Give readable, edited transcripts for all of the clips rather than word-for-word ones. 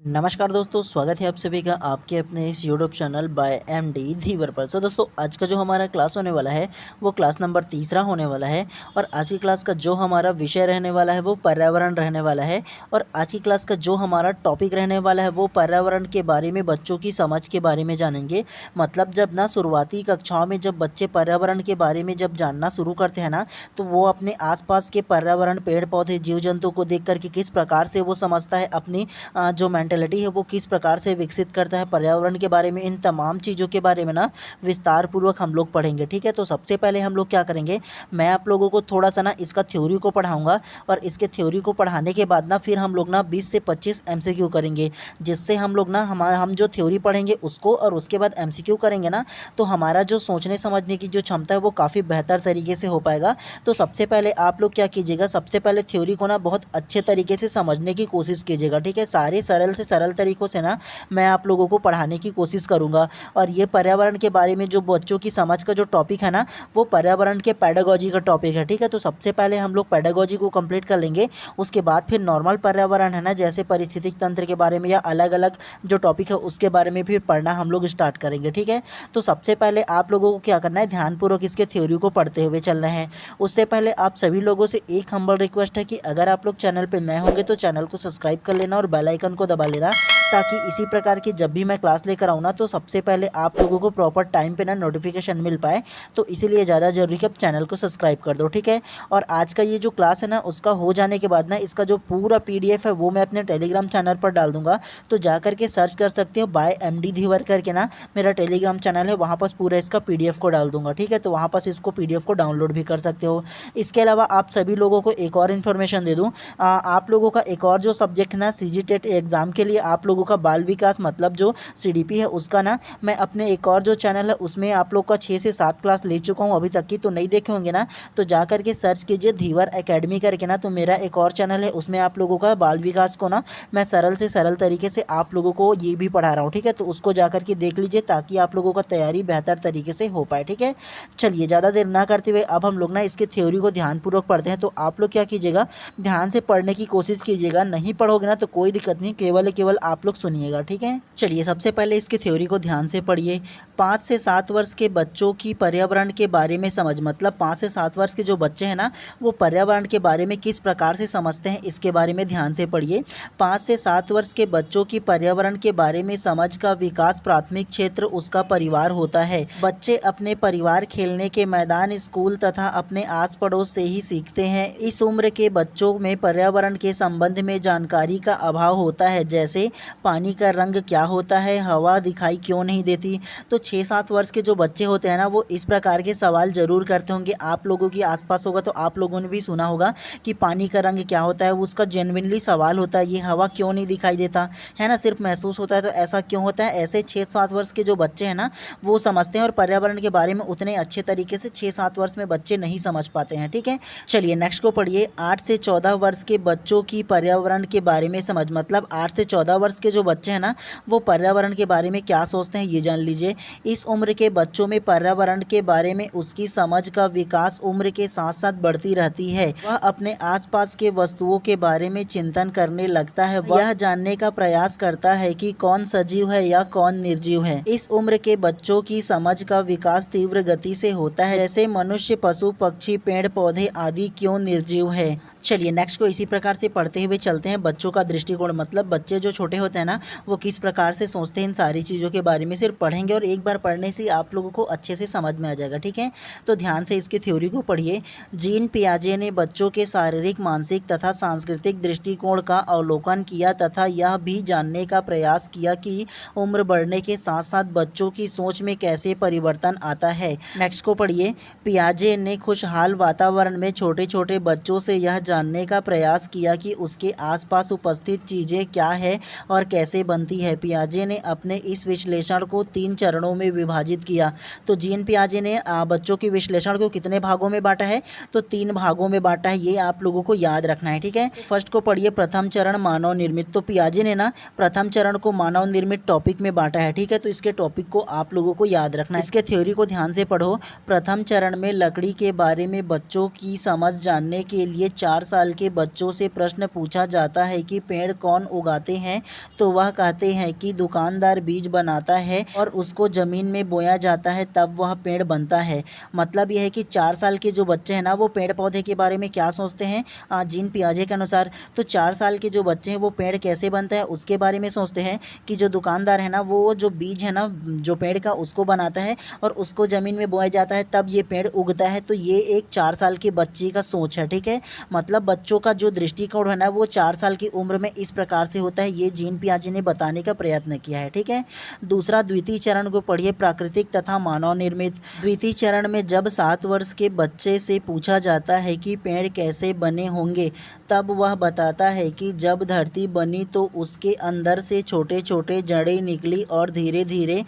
नमस्कार दोस्तों, स्वागत है आप सभी का आपके अपने इस यूट्यूब चैनल बाय एमडी धीवर पर। दोस्तों, आज का जो हमारा क्लास होने वाला है वो क्लास नंबर तीसरा होने वाला है। और आज की क्लास का जो हमारा विषय रहने वाला है वो पर्यावरण रहने वाला है। और आज की क्लास का जो हमारा टॉपिक रहने वाला है वो पर्यावरण के बारे में बच्चों की समझ के बारे में जानेंगे। मतलब जब ना शुरुआती कक्षाओं में जब बच्चे पर्यावरण के बारे में जब जानना शुरू करते हैं ना, तो वो अपने आसपास के पर्यावरण, पेड़ पौधे, जीव जंतु को देख करके किस प्रकार से वो समझता है, अपनी जो मेंटेलिटी है वो किस प्रकार से विकसित करता है पर्यावरण के बारे में, इन तमाम चीज़ों के बारे में ना विस्तार पूर्वक हम लोग पढ़ेंगे। ठीक है, तो सबसे पहले हम लोग क्या करेंगे, मैं आप लोगों को थोड़ा सा ना इसका थ्योरी को पढ़ाऊंगा। और इसके थ्योरी को पढ़ाने के बाद ना फिर हम लोग ना 20 से 25 एमसीक्यू करेंगे, जिससे हम लोग ना हम जो थ्योरी पढ़ेंगे उसको और उसके बाद एमसीक्यू करेंगे ना, तो हमारा जो सोचने समझने की जो क्षमता है वो काफ़ी बेहतर तरीके से हो पाएगा। तो सबसे पहले आप लोग क्या कीजिएगा, सबसे पहले थ्योरी को ना बहुत अच्छे तरीके से समझने की कोशिश कीजिएगा। ठीक है, सारे सरल से सरल तरीकों से ना मैं आप लोगों को पढ़ाने की कोशिश करूंगा। और ये पर्यावरण के बारे में जो बच्चों की समझ का जो टॉपिक है ना, वो पर्यावरण के पेडागोजी का टॉपिक है। ठीक है, तो सबसे पहले हम लोग पेडागोजी को कंप्लीट कर लेंगे, उसके बाद फिर नॉर्मल पर्यावरण है ना, जैसे पारिस्थितिक तंत्र के बारे में या अलग अलग जो टॉपिक है उसके बारे में फिर पढ़ना हम लोग स्टार्ट करेंगे। ठीक है, तो सबसे पहले आप लोगों को क्या करना है, ध्यानपूर्वक इसके थ्योरी को पढ़ते हुए चलना है। उससे पहले आप सभी लोगों से एक हम्बल रिक्वेस्ट है कि अगर आप लोग चैनल पर नए होंगे तो चैनल को सब्सक्राइब कर लेना और बेल आइकन को दबा लेना, ताकि इसी प्रकार की जब भी मैं क्लास लेकर आऊँ ना तो सबसे पहले आप लोगों को प्रॉपर टाइम पे ना नोटिफिकेशन मिल पाए। तो इसीलिए ज़्यादा जरूरी कि आप चैनल को सब्सक्राइब कर दो। ठीक है, और आज का ये जो क्लास है ना उसका हो जाने के बाद ना इसका जो पूरा पीडीएफ है वो मैं अपने टेलीग्राम चैनल पर डाल दूंगा। तो जा करके सर्च कर सकते हो बाय एमडी धीवर करके ना, मेरा टेलीग्राम चैनल है, वहाँ पर पूरा इसका पीडीएफ को डाल दूंगा। ठीक है, तो वहाँ पर इसको पीडीएफ को डाउनलोड भी कर सकते हो। इसके अलावा आप सभी लोगों को एक और इन्फॉर्मेशन दे दूँ, आप लोगों का एक और जो सब्जेक्ट है ना सीजीटेट एग्जाम के लिए आप लोगों का बाल विकास मतलब जो सीडीपी है उसका ना मैं अपने एक और जो चैनल है उसमें आप लोग का 6 से 7 क्लास ले चुका हूँ अभी तक की। तो नहीं देखे होंगे ना, तो जा करके सर्च कीजिए धीवर एकेडमी करके ना, तो मेरा एक और चैनल है उसमें आप लोगों का बाल विकास को ना मैं सरल से सरल तरीके से आप लोगों को ये भी पढ़ा रहा हूँ। ठीक है, तो उसको जा करके देख लीजिए ताकि आप लोगों का तैयारी बेहतर तरीके से हो पाए। ठीक है, चलिए ज़्यादा देर ना करते हुए अब हम लोग ना इसके थ्योरी को ध्यानपूर्वक पढ़ते हैं। तो आप लोग क्या कीजिएगा, ध्यान से पढ़ने की कोशिश कीजिएगा, नहीं पढ़ोगे ना तो कोई दिक्कत नहीं, केवल आप लोग सुनिएगा। ठीक है, चलिए सबसे पहले इसकी थ्योरी को ध्यान से पढ़िए। 5 से 7 वर्ष के बच्चों की पर्यावरण के बारे में समझ, मतलब 5 से 7 वर्ष के जो बच्चे हैं ना वो पर्यावरण के बारे में किस प्रकार से समझते हैं इसके बारे में ध्यान से पढ़िए। 5 से 7 वर्ष के बच्चों की पर्यावरण के बारे में समझ का विकास प्राथमिक क्षेत्र उसका परिवार होता है। बच्चे अपने परिवार, खेलने के मैदान, स्कूल तथा अपने आस पड़ोस से ही सीखते हैं। इस उम्र के बच्चों में पर्यावरण के संबंध में जानकारी का अभाव होता है, जैसे पानी का रंग क्या होता है, हवा दिखाई क्यों नहीं देती। तो 6-7 वर्ष के जो बच्चे होते हैं ना वो इस प्रकार के सवाल जरूर करते होंगे, आप लोगों के आसपास होगा तो आप लोगों ने भी सुना होगा कि पानी का रंग क्या होता है, उसका जेन्युइनली सवाल होता है, ये हवा क्यों नहीं दिखाई देता है ना, सिर्फ महसूस होता है, तो ऐसा क्यों होता है। ऐसे 6-7 वर्ष के जो बच्चे हैं ना वो समझते हैं, और पर्यावरण के बारे में उतने अच्छे तरीके से 6-7 वर्ष में बच्चे नहीं समझ पाते हैं। ठीक है, चलिए नेक्स्ट को पढ़िए। 8 से 14 वर्ष के बच्चों की पर्यावरण के बारे में समझ, मतलब 8 से 14 वर्ष के जो बच्चे हैं ना वो पर्यावरण के बारे में क्या सोचते हैं ये जान लीजिए। इस उम्र के बच्चों में पर्यावरण के बारे में उसकी समझ का विकास उम्र के साथ साथ बढ़ती रहती है। वह अपने आसपास के वस्तुओं के बारे में चिंतन करने लगता है, वह जानने का प्रयास करता है कि कौन सजीव है या कौन निर्जीव है। इस उम्र के बच्चों की समझ का विकास तीव्र गति से होता है, जैसे मनुष्य, पशु पक्षी, पेड़ पौधे आदि क्यों निर्जीव है। चलिए नेक्स्ट को इसी प्रकार से पढ़ते हुए चलते हैं। बच्चों का दृष्टिकोण, मतलब बच्चे जो छोटे होते हैं ना वो किस प्रकार से सोचते हैं, इन सारी चीज़ों के बारे में सिर्फ पढ़ेंगे और एक बार पढ़ने से आप लोगों को अच्छे से समझ में आ जाएगा। ठीक है, तो ध्यान से इसकी थ्योरी को पढ़िए। जीन पियाजे ने बच्चों के शारीरिक, मानसिक तथा सांस्कृतिक दृष्टिकोण का अवलोकन किया तथा यह भी जानने का प्रयास किया कि उम्र बढ़ने के साथ साथ बच्चों की सोच में कैसे परिवर्तन आता है। नेक्स्ट को पढ़िए। पियाजे ने खुशहाल वातावरण में छोटे छोटे बच्चों से यह जानने का प्रयास किया कि उसके आसपास उपस्थित चीज़ें क्या है और कैसे बनती है। पियाजे ने अपने इस विश्लेषण को 3 चरणों में विभाजित किया। तो जीन पियाजे ने बच्चों के विश्लेषण को कितने भागों में बांटा है, तो 3 भागों में बांटा है, ये आप लोगों को याद रखना है। ठीक है, फर्स्ट को पढ़िए, प्रथम चरण मानव निर्मित। तो पियाजे ने ना प्रथम चरण को मानव निर्मित टॉपिक में बांटा है। ठीक है, तो इसके टॉपिक को आप लोगों को याद रखना है, इसके थ्योरी को ध्यान से पढ़ो। प्रथम चरण में लकड़ी के बारे में बच्चों की समझ जानने के लिए 4 4 साल के बच्चों से प्रश्न पूछा जाता है कि पेड़ कौन उगाते हैं, तो वह कहते हैं कि दुकानदार बीज बनाता है और उसको ज़मीन में बोया जाता है, तब वह पेड़ बनता है। मतलब यह है कि 4 साल के जो बच्चे हैं ना, वो पेड़ पौधे के बारे में क्या सोचते हैं, जीन पियाजे के अनुसार तो 4 साल के जो बच्चे हैं वो पेड़ कैसे बनता है उसके बारे में सोचते हैं कि जो दुकानदार है ना, वो जो बीज है ना जो पेड़ का उसको बनाता है और उसको ज़मीन में बोया जाता है, तब ये पेड़ उगता है। तो ये एक 4 साल के बच्चे का सोच है, ठीक है। मतलब बच्चों का जो दृष्टिकोण है ना, वो 4 साल की उम्र में इस प्रकार से होता है, ये जीन पियाजे ने बताने का प्रयत्न किया है, ठीक है। दूसरा, द्वितीय चरण को पढ़िए, प्राकृतिक तथा मानव निर्मित। द्वितीय चरण में जब 7 वर्ष के बच्चे से पूछा जाता है कि पेड़ कैसे बने होंगे, तब वह बताता है कि जब धरती बनी तो उसके अंदर से छोटे छोटे जड़ें निकली और धीरे धीरे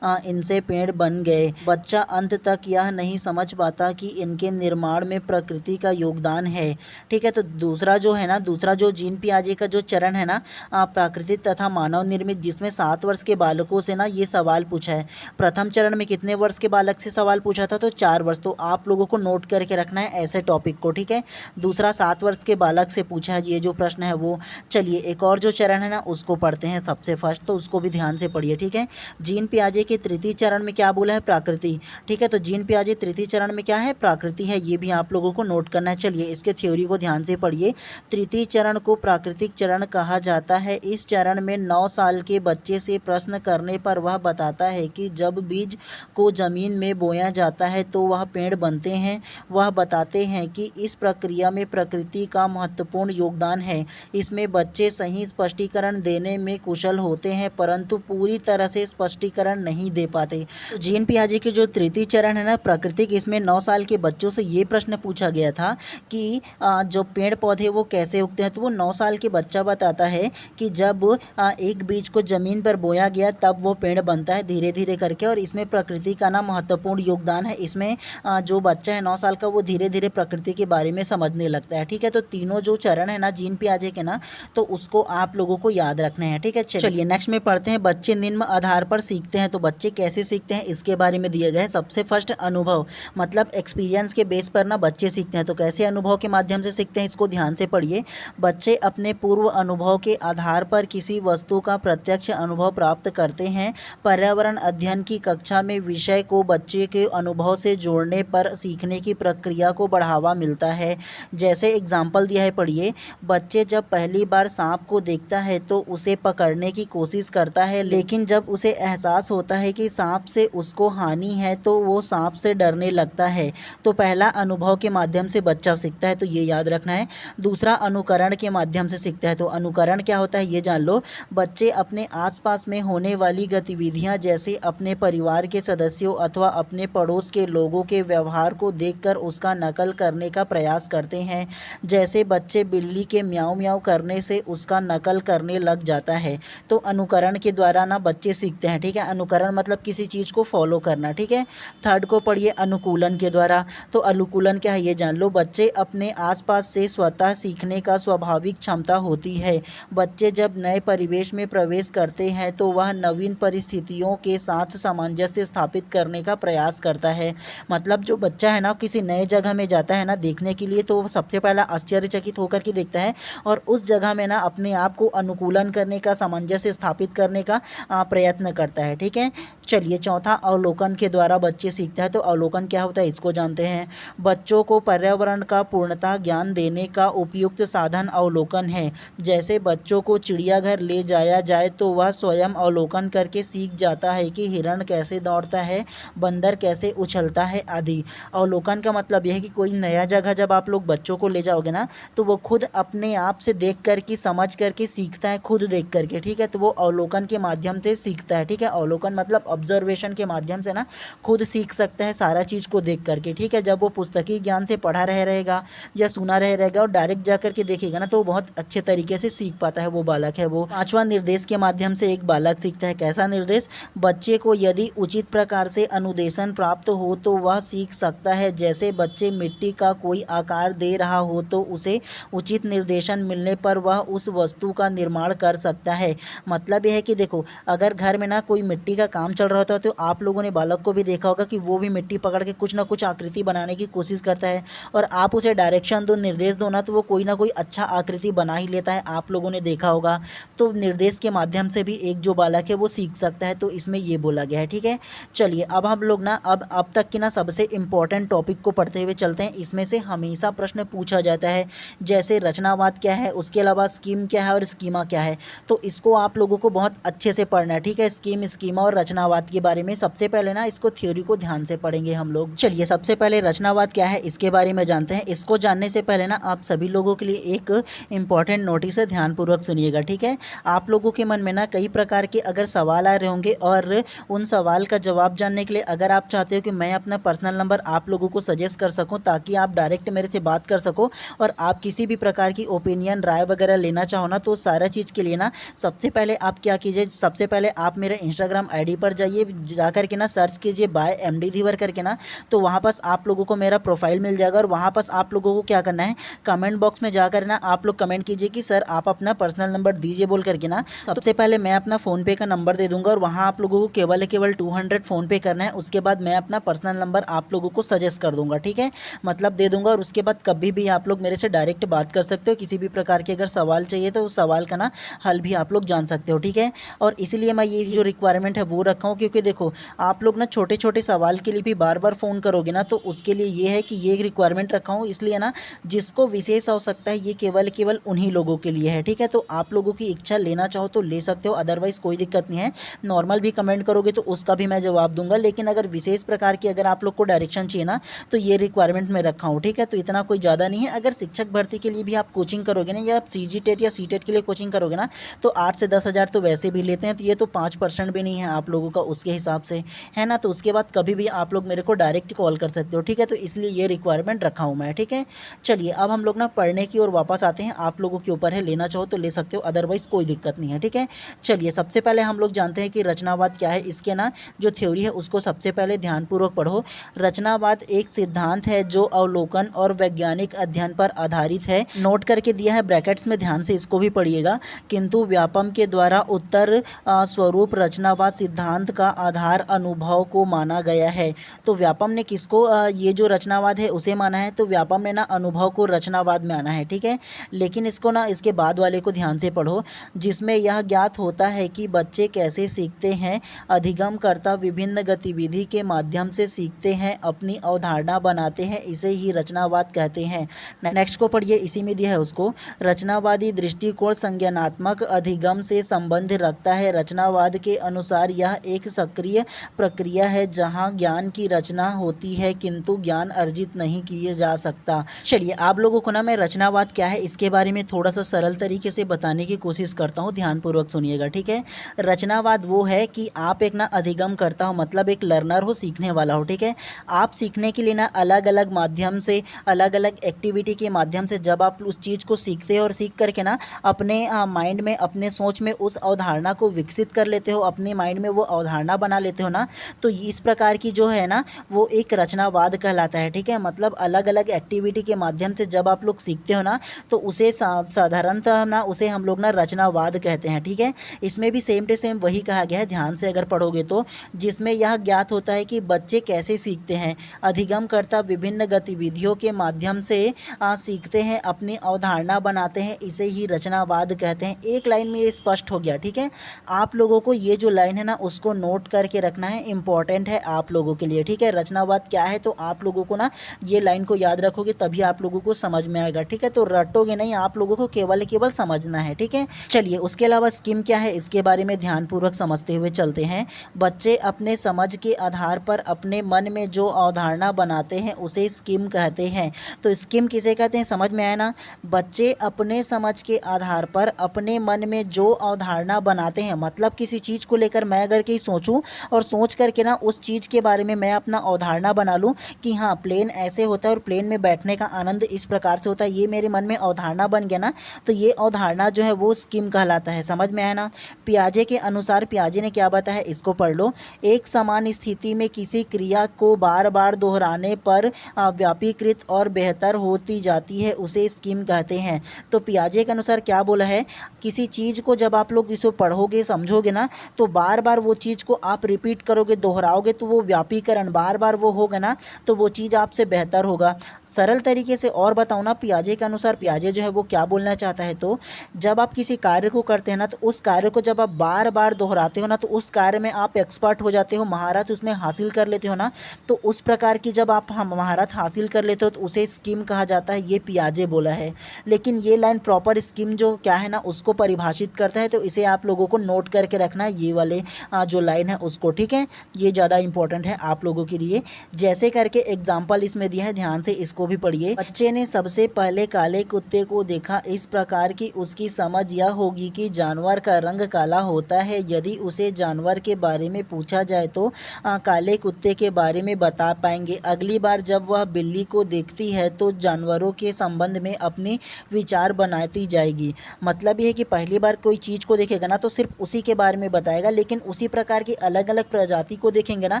इनसे पेड़ बन गए। बच्चा अंत तक यह नहीं समझ पाता कि इनके निर्माण में प्रकृति का योगदान है, ठीक है। तो दूसरा जो है ना, दूसरा जो जीन पियाजे का जो चरण है ना, प्राकृतिक तथा मानव निर्मित, जिसमें 7 वर्ष के बालकों से ना ये सवाल पूछा है। प्रथम चरण में कितने वर्ष के बालक से सवाल पूछा था, तो 4 वर्ष। तो आप लोगों को नोट करके रखना है ऐसे टॉपिक को, ठीक है। दूसरा 7 वर्ष के बालक से पूछा है ये जो प्रश्न है वो। चलिए एक और जो चरण है ना उसको पढ़ते हैं सबसे फर्स्ट, तो उसको भी ध्यान से पढ़िए, ठीक है। जीन पियाजे के तृतीय चरण में क्या बोला है, प्रकृति, ठीक है। तो जीन पियाजे तृतीय चरण में क्या है, प्रकृति है, ये भी आप लोगों को नोट करना है। चलिए इसके थ्योरी को ध्यान से पढ़िए। तृतीय चरण को प्राकृतिक चरण कहा जाता है। इस चरण में 9 साल के बच्चे से प्रश्न करने पर वह बताता है कि जब बीज को जमीन में बोया जाता है तो वह पेड़ बनते हैं। वह बताते हैं कि इस प्रक्रिया में प्रकृति का महत्वपूर्ण योगदान है। इसमें बच्चे सही स्पष्टीकरण देने में कुशल होते हैं, परंतु पूरी तरह से स्पष्टीकरण नहीं दे पाते। तो जीन पियाजे के जो तृतीय चरण है ना प्राकृतिक, इसमें 9 साल के बच्चों से ये प्रश्न पूछा गया था कि जो पेड़ पौधे वो कैसे उगते हैं। तो वो 9 साल के बच्चा बताता है कि जब एक बीज को ज़मीन पर बोया गया तब वो पेड़ बनता है धीरे धीरे करके, और इसमें प्रकृति का ना महत्वपूर्ण योगदान है। इसमें जो बच्चा है 9 साल का वो धीरे धीरे प्रकृति के बारे में समझने लगता है, ठीक है। तो तीनों जो चरण है ना जीन पियाजे के ना, तो उसको आप लोगों को याद रखना है, ठीक है। चलिए नेक्स्ट में पढ़ते हैं, बच्चे निम्न आधार पर सीखते हैं। तो बच्चे कैसे सीखते हैं इसके बारे में दिया गया है। सबसे फर्स्ट अनुभव, मतलब एक्सपीरियंस के बेस पर ना बच्चे सीखते हैं। तो कैसे अनुभव के माध्यम से सीखते हैं इसको ध्यान से पढ़िए। बच्चे अपने पूर्व अनुभव के आधार पर किसी वस्तु का प्रत्यक्ष अनुभव प्राप्त करते हैं। पर्यावरण अध्ययन की कक्षा में विषय को बच्चे के अनुभव से जोड़ने पर सीखने की प्रक्रिया को बढ़ावा मिलता है। जैसे एग्जाम्पल दिया है, पढ़िए। बच्चे जब पहली बार सांप को देखता है तो उसे पकड़ने की कोशिश करता है, लेकिन जब उसे एहसास होता है कि सांप से उसको हानि है तो वो सांप से डरने लगता है। तो पहला अनुभव के माध्यम से बच्चा सीखता है, तो ये याद रखना है। दूसरा अनुकरण के माध्यम से सीखता है। तो अनुकरण क्या होता है ये जान लो। बच्चे अपने आसपास में होने वाली गतिविधियां, जैसे अपने परिवार के सदस्यों अथवा अपने पड़ोस के लोगों के व्यवहार को देखकर उसका नकल करने का प्रयास करते हैं। जैसे बच्चे बिल्ली के म्याऊं म्याऊं करने से उसका नकल करने लग जाता है। तो अनुकरण के द्वारा ना बच्चे सीखते हैं, ठीक है। अनुकरण मतलब किसी चीज़ को फॉलो करना, ठीक है। थर्ड को पढ़िए, अनुकूलन के द्वारा। तो अनुकूलन क्या है ये जान लो। बच्चे अपने आसपास से स्वतः सीखने का स्वाभाविक क्षमता होती है। बच्चे जब नए परिवेश में प्रवेश करते हैं तो वह नवीन परिस्थितियों के साथ सामंजस्य स्थापित करने का प्रयास करता है। मतलब जो बच्चा है ना किसी नए जगह में जाता है ना देखने के लिए, तो सबसे पहला आश्चर्यचकित होकर के देखता है और उस जगह में ना अपने आप को अनुकूलन करने का, सामंजस्य स्थापित करने का प्रयत्न करता है, ठीक है। चलिए चौथा, अवलोकन के द्वारा बच्चे सीखते हैं। तो अवलोकन क्या होता है इसको जानते हैं। बच्चों को पर्यावरण का पूर्णतः ज्ञान देने का उपयुक्त साधन अवलोकन है। जैसे बच्चों को चिड़ियाघर ले जाया जाए तो वह स्वयं अवलोकन करके सीख जाता है कि हिरण कैसे दौड़ता है, बंदर कैसे उछलता है आदि। अवलोकन का मतलब यह है कि कोई नया जगह जब आप लोग बच्चों को ले जाओगे ना, तो वो खुद अपने आप से देख करके, समझ करके सीखता है, खुद देख करके, ठीक है। तो वो अवलोकन के माध्यम से सीखता है, ठीक है। अवलोकन मतलब ऑब्जर्वेशन के माध्यम से ना खुद सीख सकता है सारा चीज़ को देख करके, ठीक है। जब वो पुस्तकीय ज्ञान से पढ़ा रहेगा या सुना रहेगा और डायरेक्ट जा करके देखेगा ना, तो वो बहुत अच्छे तरीके से सीख पाता है वो बालक है वो। पांचवा, निर्देश के माध्यम से एक बालक सीखता है। कैसा निर्देश? बच्चे को यदि उचित प्रकार से अनुदेशन प्राप्त हो तो वह सीख सकता है। जैसे बच्चे मिट्टी का कोई आकार दे रहा हो तो उसे उचित निर्देशन मिलने पर वह उस वस्तु का निर्माण कर सकता है। मतलब यह है कि देखो, अगर घर में ना कोई मिट्टी का काम चल रहा होता है तो आप लोगों ने बालक को भी देखा होगा कि वो भी मिट्टी पकड़ के कुछ ना कुछ आकृति बनाने की कोशिश करता है, और आप उसे डायरेक्शन दो, निर्देश निर्देश दो ना तो वो कोई ना कोई अच्छा आकृति बना ही लेता है, आप लोगों ने देखा होगा। तो निर्देश के माध्यम से भी एक जो बालक है वो सीख सकता है, तो इसमें ये बोला गया है। ठीक है, चलिए अब हम लोग ना अब तक के ना सबसे इम्पोर्टेंट टॉपिक को पढ़ते हुए चलते हैं। इसमें से हमेशा प्रश्न पूछा जाता है, जैसे रचनावाद क्या है, उसके अलावा स्कीम क्या है और स्कीमा क्या है। तो इसको आप लोगों को बहुत अच्छे से पढ़ना है। ठीक है, स्कीम, स्कीमा और रचनावाद के बारे में सबसे पहले ना इसको थ्योरी को ध्यान से पढ़ेंगे हम लोग। चलिए सबसे पहले रचनावाद क्या है इसके बारे में जानते हैं। इसको जानने से पहले ना आप सभी लोगों के लिए एक इंपॉर्टेंट नोटिस है, ध्यानपूर्वक सुनिएगा। ठीक है, आप लोगों के मन में ना कई प्रकार के अगर सवाल आ रहे होंगे और उन सवाल का जवाब जानने के लिए अगर आप चाहते हो कि मैं अपना पर्सनल नंबर आप लोगों को सजेस्ट कर सकूं ताकि आप डायरेक्ट मेरे से बात कर सको और आप किसी भी प्रकार की ओपिनियन, राय वगैरह लेना चाहो ना, तो सारा चीज़ के लिए ना सबसे पहले आप क्या कीजिए, सबसे पहले आप मेरे इंस्टाग्राम आईडी पर जाइए, जाकर के ना सर्च कीजिए बाय MD धीवर करके ना, तो वहाँ पास आप लोगों को मेरा प्रोफाइल मिल जाएगा और वहाँ पास आप लोगों को क्या करना है, कमेंट बॉक्स में जाकर ना आप लोग कमेंट कीजिए कि सर आप अपना पर्सनल नंबर दीजिए बोल करके ना। सबसे पहले मैं अपना फ़ोनपे का नंबर दे दूंगा और वहाँ आप लोगों को केवल 200 फ़ोनपे करना है। उसके बाद मैं अपना पर्सनल नंबर आप लोगों को सजेस्ट कर दूंगा। ठीक है, मतलब दे दूंगा और उसके बाद कभी भी आप लोग मेरे से डायरेक्ट बात कर सकते हो। किसी भी प्रकार के अगर सवाल चाहिए तो उस सवाल का ना हल भी आप लोग जान सकते हो। ठीक है, और इसलिए मैं ये जो रिक्वायरमेंट है वो रखा हूँ, क्योंकि देखो आप लोग ना छोटे छोटे सवाल के लिए भी बार बार फ़ोन करोगे ना, तो उसके लिए ये है कि ये रिक्वायरमेंट रखा हूँ। इसलिए ना जिसको विशेष आवश्यकता है ये केवल उन्हीं लोगों के लिए है। ठीक है, तो आप लोगों की इच्छा, लेना चाहो तो ले सकते हो, अदरवाइज़ कोई दिक्कत नहीं है। नॉर्मल भी कमेंट करोगे तो उसका भी मैं जवाब दूंगा, लेकिन अगर विशेष प्रकार की अगर आप लोग को डायरेक्शन चाहिए ना तो ये रिक्वायरमेंट में रखा हूँ। ठीक है, तो इतना कोई ज़्यादा नहीं है। अगर शिक्षक भर्ती के लिए भी आप कोचिंग करोगे ना, या आप CG टेट या CTET के लिए कोचिंग करोगे ना, तो 8 से 10 हज़ार तो वैसे भी लेते हैं, तो ये तो 5% भी नहीं है आप लोगों का उसके हिसाब से, है ना। तो उसके बाद कभी भी आप लोग मेरे को डायरेक्ट कॉल कर सकते हो। ठीक है, तो इसलिए ये रिक्वायरमेंट रखा हूँ मैं। ठीक है, चलिए अब हम लोग ना पढ़ने की ओर वापस आते हैं। आप लोगों के ऊपर है, लेना चाहो तो ले सकते हो, अदरवाइज़ कोई दिक्कत नहीं है। ठीक है, चलिए सबसे पहले हम लोग जानते हैं कि रचनावाद क्या है। इसके ना जो थ्योरी है उसको सबसे पहले ध्यानपूर्वक पढ़ो। रचनावाद एक सिद्धांत है जो अवलोकन और वैज्ञानिक अध्ययन पर आधारित है। नोट करके दिया है ब्रैकेट्स में, ध्यान से इसको भी पढ़िएगा। किंतु व्यापम के द्वारा उत्तर स्वरूप रचनावाद सिद्धांत का आधार अनुभव को माना गया है। तो व्यापम ने किसको ये जो रचनावाद है उसे माना है, तो व्यापम ने ना अनुभव को रचनावाद में आना है। ठीक है, लेकिन इसको ना इसके बाद वाले को ध्यान से पढ़ो, जिसमें यह ज्ञात होता है कि बच्चे कैसे सीखते हैं। अधिगमकर्ता विभिन्न गतिविधि के माध्यम से सीखते हैं, अपनी अवधारणा बनाते हैं, इसे ही रचनावाद कहते हैं। नेक्स्ट को पढ़िए, इसी में दिया है उसको। रचनावादी दृष्टिकोण संज्ञानात्मक अधिगम से संबंध रखता है। रचनावाद के अनुसार यह एक सक्रिय प्रक्रिया है जहां ज्ञान की रचना होती है किंतु ज्ञान अर्जित नहीं किया जा सकता। चलिए आप लोगों को ना मैं रचनावाद क्या है इसके बारे में थोड़ा सा सरल तरीके से बताने की कोशिश करता हूँ, ध्यानपूर्वक सुनिएगा। ठीक है, रचनावाद वो है कि आप एक ना अधिगम करता हो, मतलब एक लर्नर हो, सीखने वाला हो। ठीक है, आप सीखने के लिए ना अलग अलग माध्यम से, अलग अलग एक्टिविटी के माध्यम से जब आप उस चीज़ को सीखते हो और सीख करके ना अपने माइंड में, अपने सोच में उस अवधारणा को विकसित कर लेते हो, अपने माइंड में वो अवधारणा बना लेते हो ना, तो इस प्रकार की जो है ना वो एक रचनावाद कहलाता है। ठीक है, मतलब अलग अलग एक्टिविटी के माध्यम से जब आप लोग सीखते हो ना तो उसे साधारणतः ना उसे हम लोग ना रचनावाद कहते हैं। ठीक है, इसमें भी सेम टू सेम वही कहा गया है, ध्यान से अगर पढ़ोगे तो, जिसमें यह ज्ञात होता है कि बच्चे कैसे सीखते हैं। अधिगमकर्ता विभिन्न गतिविधियों के माध्यम से सीखते हैं, अपनी अवधारणा बनाते हैं, इसे ही रचनावाद कहते हैं। एक लाइन में ये स्पष्ट हो गया। ठीक है, आप लोगों को ये जो लाइन है ना उसको नोट करके रखना है, इंपॉर्टेंट है आप लोगों के लिए। ठीक है, रचनावाद क्या है तो आप लोगों को ना ये लाइन को याद रखोगे तभी आप लोगों को समझ में आएगा। ठीक है, तो रटोगे नहीं, आप लोगों को केवल समझना है। ठीक है, चलिए उसके अलावा स्कीम क्या है इसके बारे में ध्यानपूर्वक समझते हुए चलते हैं। बच्चे अपने समझ के आधार पर अपने मन में जो अवधारणा बनाते हैं उसे स्कीम कहते हैं। तो स्कीम किसे कहते हैं समझ में आया ना। बच्चे अपने समझ के आधार पर अपने मन में जो अवधारणा बनाते हैं, मतलब किसी चीज़ को लेकर मैं अगर कहीं सोचूं और सोच करके ना उस चीज़ के बारे में मैं अपना अवधारणा बना लूं कि हाँ प्लेन ऐसे होता है और प्लेन में बैठने का आनंद इस प्रकार से होता है, ये मेरे मन में अवधारणा बन गया ना, तो ये अवधारणा जो है वो स्कीम कहलाता है। समझ में आया ना। पियाजे के अनुसार, पियाजे ने क्या बताया इसको पढ़ लो। एक समान स्थिति में किसी क्रिया को बार बार दोहराने पर व्यापीकृत और बेहतर होती जाती है, उसे स्कीम कहते हैं। तो पियाजे के अनुसार क्या बोला है, किसी चीज़ को जब आप लोग इसे पढ़ोगे समझोगे ना तो बार बार वो चीज़ को आप रिपीट करोगे, दोहराओगे, तो वो व्यापीकरण बार बार वो होगा ना, तो वो चीज़ आपसे बेहतर होगा। सरल तरीके से और बताऊँ ना, पियाजे के अनुसार पियाजे जो है वो क्या बोलना चाहता है, तो जब आप किसी कार्य को करते हैं ना, तो उस कार्य को जब आप बार बार दोहराते हो ना, तो उस कार्य में आप एक्सपर्ट हो जाते हो, महारत उसमें हासिल कर लेते हो ना। तो उस प्रकार की जब आप महारत हासिल कर लेते हो तो उसे स्कीम कहा जाता है। ये पियाजे बोला है। लेकिन ये लाइन प्रॉपर स्कीम जो क्या है ना, उसको परिभाषित करता है। तो इसे आप लोगों को नोट करके रखना है, ये वाले जो लाइन है उसको, ठीक है। ये ज़्यादा इंपॉर्टेंट है आप लोगों के लिए। जैसे करके एग्जाम्पल इसमें दिया है, ध्यान से इसको भी पढ़िए। बच्चे ने सबसे पहले काले कुत्ते को देखा, इस प्रकार की उसकी समझ यह होगी कि जानवर का रंग काला होता है। यदि उसे जानवर के बारे में पूछा जाए तो काले कुत्ते के बारे में बता पाएंगे। अगली बार जब वह बिल्ली को देखती है तो जानवरों के संबंध में अपने विचार बनाती जाएगी। मतलब ये है कि पहली बार कोई चीज़ को देखेगा ना, तो सिर्फ उसी के बारे में बताएगा, लेकिन उसी प्रकार की अलग अलग प्रजाति को देखेंगे ना,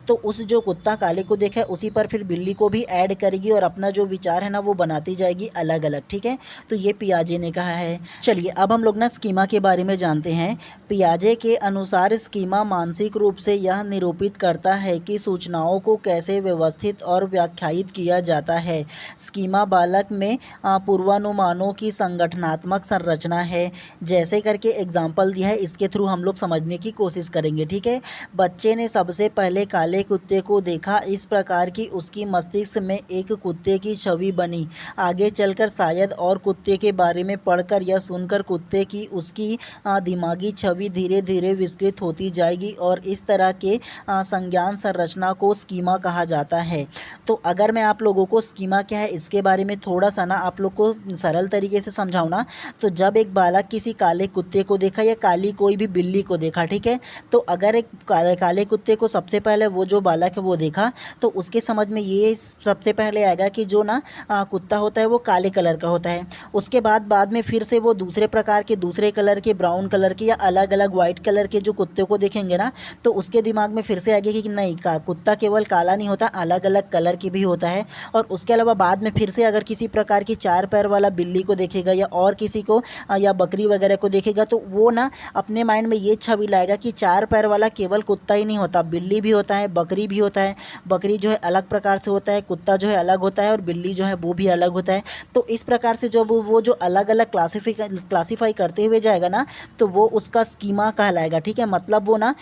तो उस जो कुत्ता काले को देखा है उसी पर फिर बिल्ली को भी ऐड करेगी और अपना जो विचार है ना वो बनाती जाएगी अलग अलग, ठीक है। तो ये पियाजे ने कहा है। चलिए अब हम लोग ना स्कीमा के बारे में जानते हैं। पियाजे के अनुसार स्कीमा मानसिक रूप से यह निरूपित करता है कि सूचनाओं को कैसे व्यवस्थित और व्याख्यायित किया जाता है। स्कीमा बालक में पूर्वानुमानों की संगठनात्मक संरचना है। जैसे करके एग्जाम्पल दिया है, इसके थ्रू हम लोग समझने की कोशिश करेंगे, ठीक है। बच्चे ने सबसे पहले काले कुत्ते को देखा, इस प्रकार की उसकी मस्तिष्क में एक कुत्ते की छवि बनी। आगे चलकर शायद और कुत्ते के बारे में पढ़कर या सुनकर कुत्ते की उसकी दिमागी छवि धीरे धीरे विस्तृत होती जाएगी और इस तरह के संज्ञान संरचना को स्कीमा कहा जाता है। तो अगर मैं आप लोगों को स्कीमा क्या है इसके बारे में थोड़ा सा ना आप लोग को सरल तरीके से समझाऊँ ना, तो जब एक बालक किसी काले कुत्ते को देखा या काली कोई भी बिल्ली को देखा, ठीक है, तो अगर एक काले कुत्ते को सबसे पहले वो जो बालक है वो देखा, तो उसके समझ में ये सबसे पहले आएगा कि जो ना कुत्ता होता है वो काले कलर का होता है। उसके बाद में फिर से वो दूसरे प्रकार के दूसरे कलर के, ब्राउन कलर के या अलग अलग वाइट कलर के जो कुत्ते को देखेंगे ना, तो उसके दिमाग में फिर से आएगा कि नहीं, कुत्ता केवल काला नहीं होता, अलग अलग कलर की भी होता है। और उसके अलावा बाद में फिर से अगर किसी प्रकार की 4 पैर वाला बिल्ली को देखेगा या और किसी को या बकरी वगैरह को देखेगा, तो वो ना अपने माइंड में ये छवि लाएगा कि 4 पैर वाला केवल कुत्ता ही नहीं होता, बिल्ली भी होता है, बकरी भी होता है। बकरी जो है अलग प्रकार से होता है, कुत्ता जो है अलग होता है और बिल्ली जो है वो भी अलग होता है। तो इस प्रकार से जब वो जो अलग अलग क्लासीफाई करते हुए जाएगा ना, तो वो उसका स्कीमा कहलाएगा, ठीक है। मतलब वो ना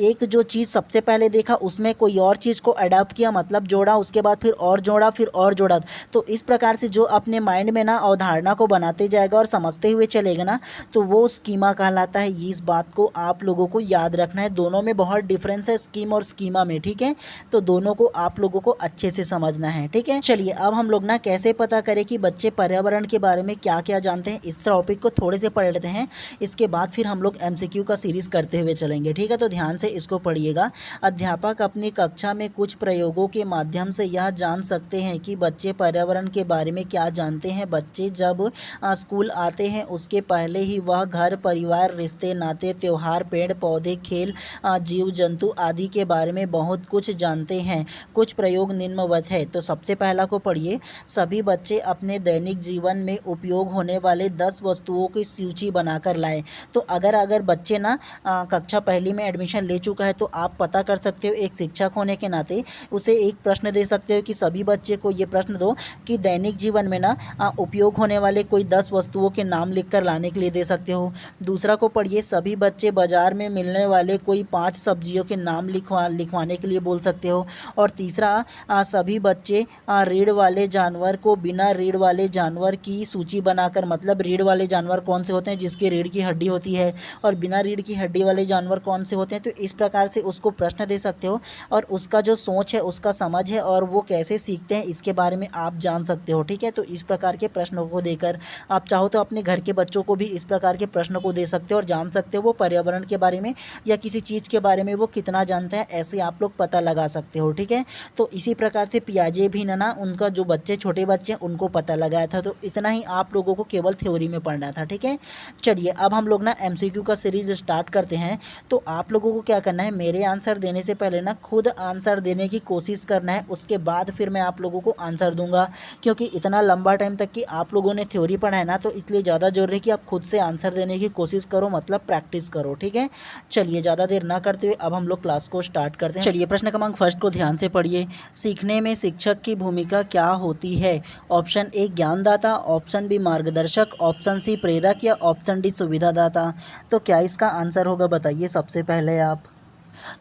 एक जो चीज़ सबसे पहले देखा उसमें कोई और चीज़ को अडॉप्ट किया, मतलब जोड़ा, उसके बाद फिर और जोड़ा, फिर और जोड़ा। तो इस प्रकार से जो अपने माइंड में ना अवधारणा को बनाते जाएगा और समझते हुए चलेगा ना, तो वो स्कीमा कहलाता है। इस बात को आप लोगों को याद रखना है। दोनों में बहुत डिफरेंस है, स्कीम और स्कीमा में, ठीक है। तो दोनों को आप लोगों को अच्छे से समझना है, ठीक है। चलिए अब हम लोग ना कैसे पता करें कि बच्चे पर्यावरण के बारे में क्या क्या जानते हैं, इस टॉपिक को थोड़े से पढ़ लेते हैं। इसके बाद फिर हम लोग MCQ का सीरीज़ करते हुए चलेंगे, ठीक है। तो ध्यान से इसको पढ़िएगा। अध्यापक अपनी कक्षा में कुछ प्रयोगों के माध्यम से यह जान सकते हैं कि बच्चे पर्यावरण के बारे में क्या जानते हैं। बच्चे जब स्कूल आते हैं उसके पहले ही वह घर, परिवार, रिश्ते, नाते, त्यौहार, पेड़ पौधे, खेल, जीव जंतु आदि के बारे में बहुत कुछ जानते हैं। कुछ प्रयोग निम्नवत है। तो सबसे पहला को पढ़िए। सभी बच्चे अपने दैनिक जीवन में उपयोग होने वाले 10 वस्तुओं की सूची बनाकर लाएं। तो अगर बच्चे ना कक्षा पहली में एडमिशन ले चुका है, तो आप पता कर सकते हो, एक शिक्षक होने के नाते उसे एक प्रश्न दे सकते हो कि सभी बच्चे को ये प्रश्न दो कि दैनिक जीवन में ना उपयोग होने वाले कोई 10 वस्तुओं के नाम लिखकर लाने के लिए दे सकते हो। दूसरा को पढ़िए। सभी बच्चे बाजार में मिलने वाले कोई 5 सब्जियों के नाम लिखवाने के लिए बोल सकते हो। और तीसरा, सभी बच्चे रीढ़ वाले जानवर को बिना रीढ़ वाले जानवर की सूची बनाकर, मतलब रीढ़ वाले जानवर कौन से होते हैं जिसकी रीढ़ की हड्डी होती है और बिना रीढ़ की हड्डी वाले जानवर कौन से होते हैं। तो इस प्रकार से उसको प्रश्न दे सकते हो और उसका जो सोच है, उसका समझ है और वो कैसे सीखते हैं इसके बारे में आप जान सकते हो, ठीक है। तो इस प्रकार के प्रश्नों को देकर आप चाहो तो अपने घर के बच्चों को भी इस प्रकार के प्रश्नों को दे सकते हो और जान सकते हो वो पर्यावरण के बारे में या किसी चीज़ के बारे में वो कितना जानता है, ऐसे आप लोग पता लगा सकते हो, ठीक है। तो इसी प्रकार से पियाजे भी ना उनका जो बच्चे, छोटे बच्चे, उनको पता लगाया था। तो इतना ही आप लोगों को केवल थ्योरी में पढ़ना था, ठीक है। चलिए अब हम लोग ना MCQ का सीरीज स्टार्ट करते हैं। तो आप लोगों को क्या करना है, मेरे आंसर देने से पहले ना खुद आंसर देने की कोशिश करना है, उसके बाद फिर मैं आप लोगों को आंसर दूंगा। क्योंकि इतना लंबा टाइम तक कि आप लोगों ने थ्योरी पढ़ा है ना, तो इसलिए ज़्यादा जरूरी है कि आप खुद से आंसर देने की कोशिश करो, मतलब प्रैक्टिस करो, ठीक है। चलिए ज़्यादा देर ना करते हुए अब हम लोग क्लास को स्टार्ट करते हैं। चलिए प्रश्न क्रमांक फर्स्ट को ध्यान से पढ़िए। सीखने में शिक्षक की भूमिका क्या होती है? है? ऑप्शन ए ज्ञानदाता, ऑप्शन बी मार्गदर्शक, ऑप्शन सी प्रेरक या ऑप्शन डी सुविधादाता। तो क्या इसका आंसर होगा बताइए सबसे पहले आप।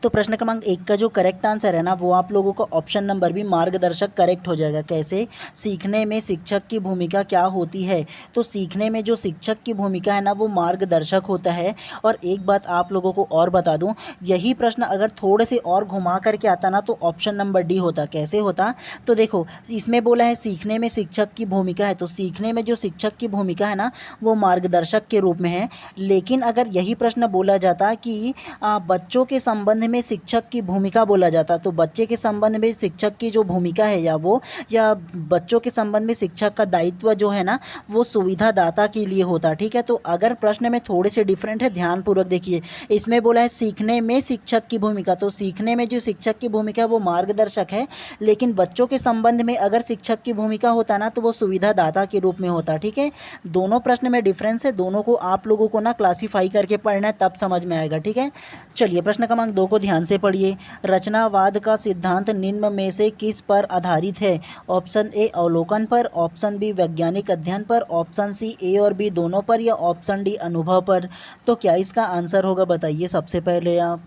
तो प्रश्न क्रमांक 1 का जो करेक्ट आंसर है ना वो आप लोगों का ऑप्शन नंबर बी मार्गदर्शक करेक्ट हो जाएगा। कैसे? सीखने में शिक्षक की भूमिका क्या होती है? तो सीखने में जो शिक्षक की भूमिका है ना वो मार्गदर्शक होता है। और एक बात आप लोगों को और बता दूं, यही प्रश्न अगर थोड़े से और घुमा करके आता ना तो ऑप्शन नंबर डी होता। कैसे होता? तो देखो इसमें बोला है सीखने में शिक्षक की भूमिका है, तो सीखने में जो शिक्षक की भूमिका है ना वो मार्गदर्शक के रूप में है। लेकिन अगर यही प्रश्न बोला जाता कि बच्चों के संबंध में शिक्षक की भूमिका बोला जाता, तो बच्चे के संबंध में शिक्षक की जो भूमिका है या बच्चों के संबंध में शिक्षक का दायित्व जो है ना वो सुविधादाता के लिए होता। ठीक है, तो अगर प्रश्न में थोड़े से डिफरेंट है, ध्यानपूर्वक देखिए। इसमें बोला है सीखने में शिक्षक की भूमिका, तो सीखने में जो शिक्षक की भूमिका है वो मार्गदर्शक है, लेकिन बच्चों के संबंध में अगर शिक्षक की भूमिका होता ना तो वो सुविधादाता के रूप में होता। ठीक है, दोनों प्रश्न में डिफरेंस है, दोनों को आप लोगों को ना क्लासीफाई करके पढ़ना है तब समझ में आएगा। ठीक है, चलिए प्रश्न क्रमांक 2 को ध्यान से पढ़िए। रचनावाद का सिद्धांत निम्न में से किस पर आधारित है? ऑप्शन ए अवलोकन पर, ऑप्शन बी वैज्ञानिक अध्ययन पर, ऑप्शन सी ए और बी दोनों पर या ऑप्शन डी अनुभव पर। तो क्या इसका आंसर होगा बताइए सबसे पहले आप।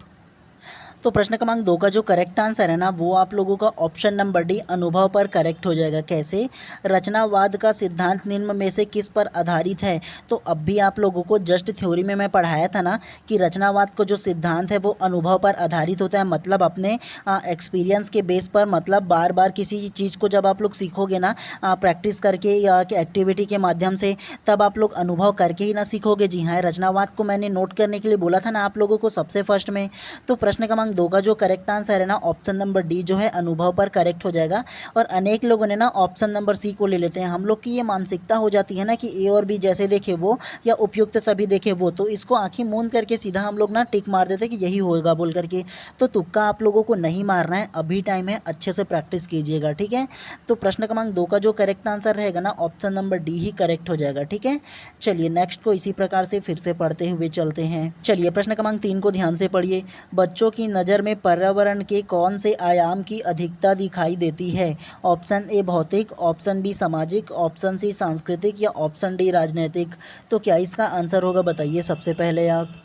तो प्रश्न क्रमांक 2 का जो करेक्ट आंसर है ना वो आप लोगों का ऑप्शन नंबर डी अनुभव पर करेक्ट हो जाएगा। कैसे? रचनावाद का सिद्धांत निम्न में से किस पर आधारित है? तो अब भी आप लोगों को जस्ट थ्योरी में मैं पढ़ाया था ना कि रचनावाद को जो सिद्धांत है वो अनुभव पर आधारित होता है, मतलब अपने एक्सपीरियंस के बेस पर, मतलब बार बार किसी चीज़ को जब आप लोग सीखोगे ना प्रैक्टिस करके या एक्टिविटी के माध्यम से, तब आप लोग अनुभव करके ही ना सीखोगे। जी हाँ, रचनावाद को मैंने नोट करने के लिए बोला था ना आप लोगों को सबसे फर्स्ट में। तो प्रश्न क्रमांक 2 का जो करेक्ट आंसर है ना ऑप्शन नंबर डी जो है अनुभव पर करेक्ट हो जाएगा। और अनेक लोगों ने ना ऑप्शन नंबर सी को ले लेते हैं। हम लोग की ये मानसिकता हो जाती है ना कि ए और बी जैसे देखे वो या उपयुक्त सभी देखे वो, तो इसको आंखें मूंद करके सीधा हम लोग ना टिक मार देते हैं कि यही होगा बोल करके। तो तुक्का आप लोगों को नहीं मारना है, अभी टाइम है, अच्छे से प्रैक्टिस कीजिएगा। ठीक है, तो प्रश्न क्रमांक 2 का जो करेक्ट आंसर रहेगा ना ऑप्शन नंबर डी ही करेक्ट हो जाएगा। ठीक है, चलिए नेक्स्ट को इसी प्रकार से फिर से पढ़ते हुए चलते हैं। चलिए प्रश्न क्रमांक 3 को ध्यान से पढ़िए। बच्चों की नज़र में पर्यावरण के कौन से आयाम की अधिकता दिखाई देती है? ऑप्शन ए भौतिक, ऑप्शन बी सामाजिक, ऑप्शन सी सांस्कृतिक या ऑप्शन डी राजनीतिक। तो क्या इसका आंसर होगा बताइए सबसे पहले आप।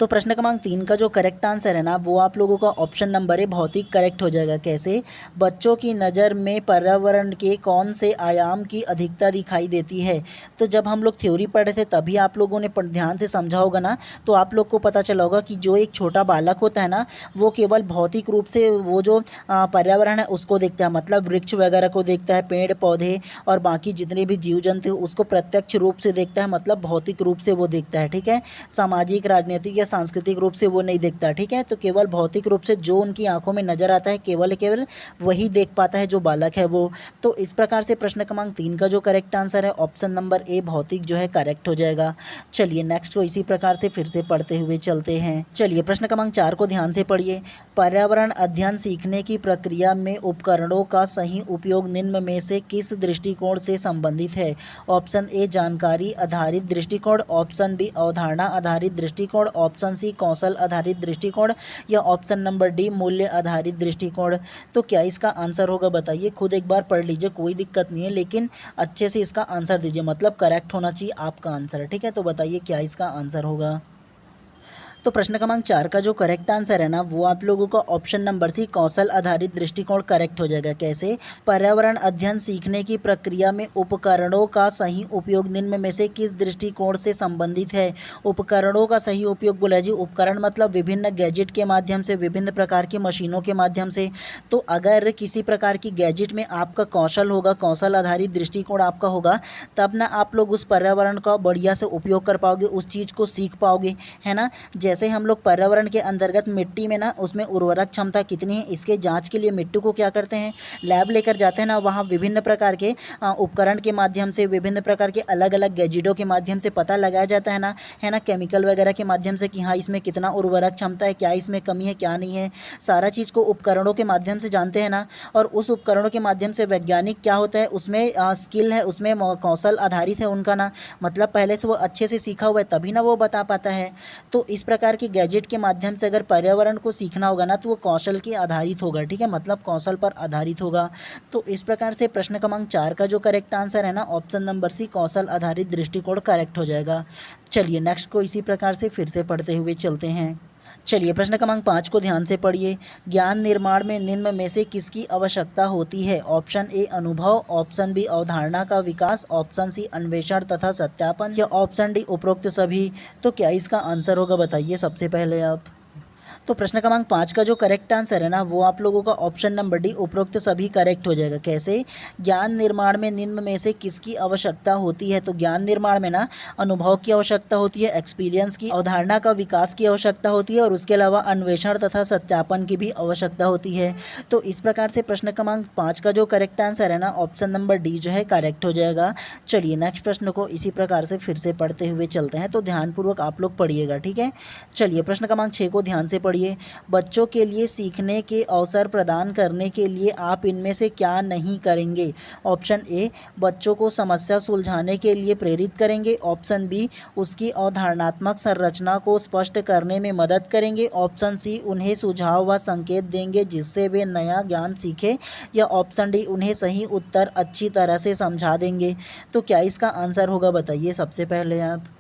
तो प्रश्न क्रमांक 3 का जो करेक्ट आंसर है ना वो आप लोगों का ऑप्शन नंबर ए भौतिक करेक्ट हो जाएगा। कैसे? बच्चों की नज़र में पर्यावरण के कौन से आयाम की अधिकता दिखाई देती है? तो जब हम लोग थ्योरी पढ़ रहे थे तभी आप लोगों ने ध्यान से समझा होगा ना, तो आप लोग को पता चला होगा कि जो एक छोटा बालक होता है ना वो केवल भौतिक रूप से वो जो पर्यावरण है उसको देखता है, मतलब वृक्ष वगैरह को देखता है, पेड़ पौधे और बाकी जितने भी जीव जंतु उसको प्रत्यक्ष रूप से देखता है, मतलब भौतिक रूप से वो देखता है। ठीक है, सामाजिक, राजनीतिक या सांस्कृतिक रूप से वो नहीं देखता। ठीक है, तो केवल भौतिक रूप से जो उनकी आंखों में नजर आता है केवल वही देख पाता है जो बालक है वो। तो इस प्रकार से प्रश्न क्रमांक 3 का जो करेक्ट आंसर है ऑप्शन नंबर ए भौतिक जो है करेक्ट हो जाएगा। चलिए नेक्स्ट को इसी प्रकार से फिर से पढ़ते हुए चलते हैं। चलिए प्रश्न क्रमांक 4 को ध्यान से पढ़िए। पर्यावरण अध्ययन सीखने की प्रक्रिया में उपकरणों का सही उपयोग निम्न में से किस दृष्टिकोण से संबंधित है? ऑप्शन ए जानकारी आधारित दृष्टिकोण, ऑप्शन बी अवधारणा आधारित दृष्टिकोण, ऑप्शन सी कौशल आधारित दृष्टिकोण या ऑप्शन नंबर डी मूल्य आधारित दृष्टिकोण। तो क्या इसका आंसर होगा बताइए। खुद एक बार पढ़ लीजिए, कोई दिक्कत नहीं है, लेकिन अच्छे से इसका आंसर दीजिए, मतलब करेक्ट होना चाहिए आपका आंसर। ठीक है, तो बताइए क्या इसका आंसर होगा। तो प्रश्न क्रमांक 4 का जो करेक्ट आंसर है ना वो आप लोगों का ऑप्शन नंबर सी कौशल आधारित दृष्टिकोण करेक्ट हो जाएगा। कैसे? पर्यावरण अध्ययन सीखने की प्रक्रिया में उपकरणों का सही उपयोग निम्न में से किस दृष्टिकोण से संबंधित है? उपकरणों का सही उपयोग बोला जी, उपकरण मतलब विभिन्न गैजेट के माध्यम से, विभिन्न प्रकार की मशीनों के माध्यम से। तो अगर किसी प्रकार की गैजेट में आपका कौशल होगा, कौशल आधारित दृष्टिकोण आपका होगा, तब ना आप लोग उस पर्यावरण का बढ़िया से उपयोग कर पाओगे, उस चीज़ को सीख पाओगे, है ना। जैसे हम लोग पर्यावरण के अंतर्गत मिट्टी में ना उसमें उर्वरक क्षमता कितनी है इसके जांच के लिए मिट्टी को क्या करते हैं, लैब लेकर जाते हैं ना, वहाँ विभिन्न प्रकार के उपकरण के माध्यम से, विभिन्न प्रकार के अलग अलग गैजेटों के माध्यम से पता लगाया जाता है ना, केमिकल वगैरह के माध्यम से कि हाँ इसमें कितना उर्वरक क्षमता है, क्या इसमें कमी है क्या नहीं है, सारा चीज़ को उपकरणों के माध्यम से जानते हैं ना। और उस उपकरणों के माध्यम से वैज्ञानिक क्या होता है, उसमें स्किल है, उसमें कौशल आधारित है उनका ना, मतलब पहले से वो अच्छे से सीखा हुआ है तभी ना वो बता पाता है। तो इस प्रकार प्रकार के गैजेट के माध्यम से अगर पर्यावरण को सीखना होगा ना तो वो कौशल के आधारित होगा, ठीक है, मतलब कौशल पर आधारित होगा। तो इस प्रकार से प्रश्न क्रमांक 4 का जो करेक्ट आंसर है ना ऑप्शन नंबर सी कौशल आधारित दृष्टिकोण करेक्ट हो जाएगा। चलिए नेक्स्ट को इसी प्रकार से फिर से पढ़ते हुए चलते हैं। चलिए प्रश्न क्रमांक 5 को ध्यान से पढ़िए। ज्ञान निर्माण में निम्न में से किसकी आवश्यकता होती है? ऑप्शन ए अनुभव, ऑप्शन बी अवधारणा का विकास, ऑप्शन सी अन्वेषण तथा सत्यापन या ऑप्शन डी उपरोक्त सभी। तो क्या इसका आंसर होगा बताइए सबसे पहले आप। तो प्रश्न क्रमांक 5 का जो करेक्ट आंसर है ना वो आप लोगों का ऑप्शन नंबर डी उपरोक्त सभी करेक्ट हो जाएगा। कैसे? ज्ञान निर्माण में निम्न में से किसकी आवश्यकता होती है? तो ज्ञान निर्माण में ना अनुभव की आवश्यकता होती है, एक्सपीरियंस की, अवधारणा का विकास की आवश्यकता होती है और उसके अलावा अन्वेषण तथा सत्यापन की भी आवश्यकता होती है। तो इस प्रकार से प्रश्न क्रमांक 5 का जो करेक्ट आंसर है ना ऑप्शन नंबर डी जो है करेक्ट हो जाएगा। चलिए नेक्स्ट प्रश्न को इसी प्रकार से फिर से पढ़ते हुए चलते हैं, तो ध्यानपूर्वक आप लोग पढ़िएगा, ठीक है। चलिए प्रश्न क्रमांक 6 को ध्यान से पढ़िए। बच्चों के लिए सीखने के अवसर प्रदान करने के लिए आप इनमें से क्या नहीं करेंगे? ऑप्शन ए बच्चों को समस्या सुलझाने के लिए प्रेरित करेंगे, ऑप्शन बी उसकी अवधारणात्मक संरचना को स्पष्ट करने में मदद करेंगे, ऑप्शन सी उन्हें सुझाव व संकेत देंगे जिससे वे नया ज्ञान सीखें, या ऑप्शन डी उन्हें सही उत्तर अच्छी तरह से समझा देंगे। तो क्या इसका आंसर होगा बताइए सबसे पहले आप।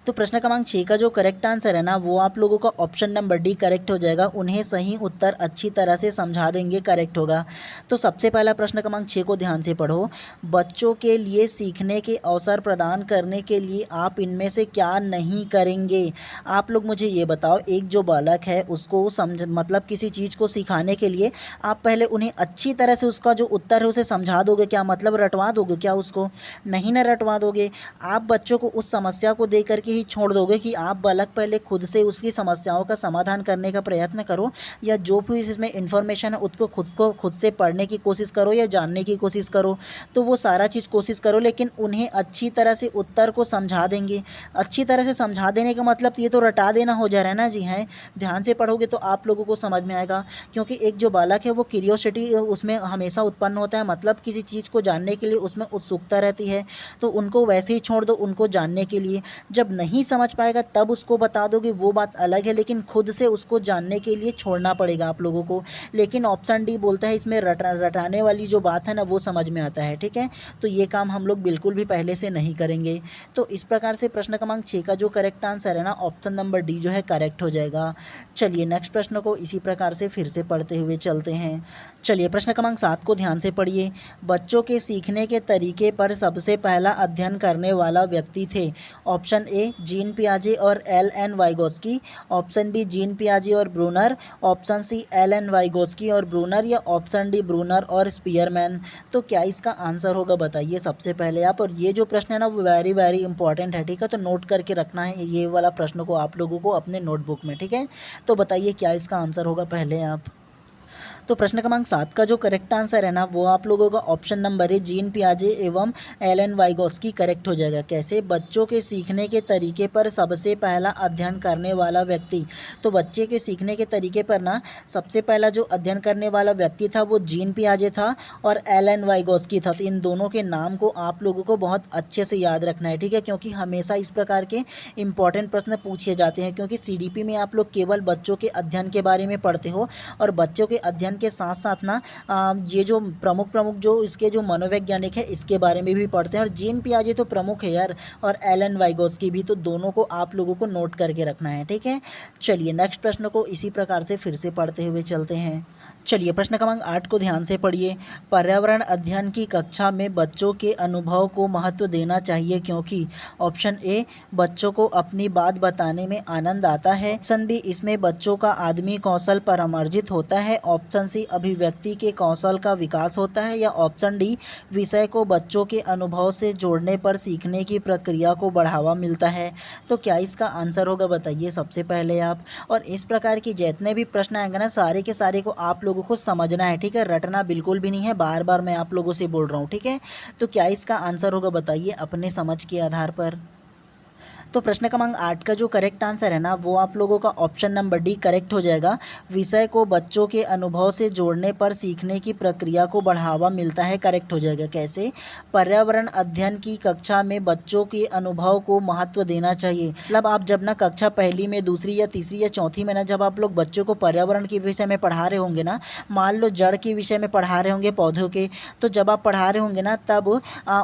तो प्रश्न क्रमांक 6 का जो करेक्ट आंसर है ना वो आप लोगों का ऑप्शन नंबर डी करेक्ट हो जाएगा। उन्हें सही उत्तर अच्छी तरह से समझा देंगे करेक्ट होगा। तो सबसे पहला प्रश्न क्रमांक 6 को ध्यान से पढ़ो। बच्चों के लिए सीखने के अवसर प्रदान करने के लिए आप इनमें से क्या नहीं करेंगे? आप लोग मुझे ये बताओ, एक जो बालक है उसको मतलब किसी चीज़ को सिखाने के लिए आप पहले उन्हें अच्छी तरह से उसका जो उत्तर है उसे समझा दोगे क्या? मतलब रटवा दोगे क्या उसको? नहीं ना रटवा दोगे। आप बच्चों को उस समस्या को दे करके ही छोड़ दोगे कि आप बालक पहले खुद से उसकी समस्याओं का समाधान करने का प्रयत्न करो, या जो भी इसमें इन्फॉर्मेशन है उसको खुद से पढ़ने की कोशिश करो या जानने की कोशिश करो। तो वो सारा चीज़ कोशिश करो, लेकिन उन्हें अच्छी तरह से उत्तर को समझा देंगे। अच्छी तरह से समझा देने का मतलब ये तो रटा देना हो जा रहा है ना जी। हैं, ध्यान से पढ़ोगे तो आप लोगों को समझ में आएगा, क्योंकि एक जो बालक है वो क्यूरियोसिटी उसमें हमेशा उत्पन्न होता है, मतलब किसी चीज़ को जानने के लिए उसमें उत्सुकता रहती है। तो उनको वैसे ही छोड़ दो उनको जानने के लिए। जब नहीं समझ पाएगा तब उसको बता दोगे वो बात अलग है, लेकिन खुद से उसको जानने के लिए छोड़ना पड़ेगा आप लोगों को। लेकिन ऑप्शन डी बोलता है इसमें रटाने वाली जो बात है ना वो समझ में आता है, ठीक है। तो ये काम हम लोग बिल्कुल भी पहले से नहीं करेंगे। तो इस प्रकार से प्रश्न क्रमांक 6 का जो करेक्ट आंसर है ना ऑप्शन नंबर डी जो है करेक्ट हो जाएगा। चलिए नेक्स्ट प्रश्न को इसी प्रकार से फिर से पढ़ते हुए चलते हैं। चलिए प्रश्न क्रमांक 7 को ध्यान से पढ़िए। बच्चों के सीखने के तरीके पर सबसे पहला अध्ययन करने वाला व्यक्ति थे। ऑप्शन ए जीन पियाजे और L N Vygotsky, option B Jean पियाजे और Bruner, option C L N Vygotsky और ब्रूनर, या ऑप्शन डी ब्रूनर और स्पीयरमैन। तो क्या इसका आंसर होगा बताइए सबसे पहले आप। और ये जो प्रश्न है ना वो वेरी वेरी इंपॉर्टेंट है, ठीक है। तो नोट करके रखना है ये वाला प्रश्न को आप लोगों को अपने नोटबुक में, ठीक है। तो बताइए क्या इसका आंसर होगा पहले आप। तो प्रश्न क्रमांक 7 का जो करेक्ट आंसर है ना वो आप लोगों का ऑप्शन नंबर है जीन पियाजे एवं एलन वाइगोस्की करेक्ट हो जाएगा। कैसे? बच्चों के सीखने के तरीके पर सबसे पहला अध्ययन करने वाला व्यक्ति। तो बच्चे के सीखने के तरीके पर ना सबसे पहला जो अध्ययन करने वाला व्यक्ति था वो जीन पियाजे था और एलन वाइगोस्की था। तो इन दोनों के नाम को आप लोगों को बहुत अच्छे से याद रखना है, ठीक है, क्योंकि हमेशा इस प्रकार के इंपॉर्टेंट प्रश्न पूछे जाते हैं। क्योंकि सीडीपी में आप लोग केवल बच्चों के अध्ययन के बारे में पढ़ते हो और बच्चों के अध्ययन के साथ साथ ना ये जो प्रमुख जो इसके जो मनोवैज्ञानिक है इसके बारे में भी पढ़ते हैं। और जीन पियाजे तो प्रमुख है यार, और एलन वाइगोस्की भी। तो दोनों को आप लोगों को नोट करके रखना है, ठीक है। चलिए नेक्स्ट प्रश्न को इसी प्रकार से फिर से पढ़ते हुए चलते हैं। चलिए प्रश्न क्रमांक 8 को ध्यान से पढ़िए। पर्यावरण अध्ययन की कक्षा में बच्चों के अनुभव को महत्व देना चाहिए क्योंकि। ऑप्शन ए बच्चों को अपनी बात बताने में आनंद आता है, ऑप्शन बी इसमें बच्चों का आदमी कौशल परामर्जित होता है, ऑप्शन सी अभिव्यक्ति के कौशल का विकास होता है, या ऑप्शन डी विषय को बच्चों के अनुभव से जोड़ने पर सीखने की प्रक्रिया को बढ़ावा मिलता है। तो क्या इसका आंसर होगा बताइए सबसे पहले आप। और इस प्रकार की जितने भी प्रश्न आएंगे ना सारे के सारे को आप लोगों को समझना है, ठीक है, रटना बिल्कुल भी नहीं है। बार बार मैं आप लोगों से बोल रहा हूँ, ठीक है। तो क्या इसका आंसर होगा बताइए अपने समझ के आधार पर। तो प्रश्न क्रमांक 8 का जो करेक्ट आंसर है ना वो आप लोगों का ऑप्शन नंबर डी करेक्ट हो जाएगा। विषय को बच्चों के अनुभव से जोड़ने पर सीखने की प्रक्रिया को बढ़ावा मिलता है, करेक्ट हो जाएगा। कैसे? पर्यावरण अध्ययन की कक्षा में बच्चों के अनुभव को महत्व देना चाहिए। मतलब आप जब ना कक्षा पहली में, दूसरी या तीसरी या चौथी में ना जब आप लोग बच्चों को पर्यावरण के विषय में पढ़ा रहे होंगे ना, मान लो जड़ के विषय में पढ़ा रहे होंगे, पौधों के, तो जब आप पढ़ा रहे होंगे ना तब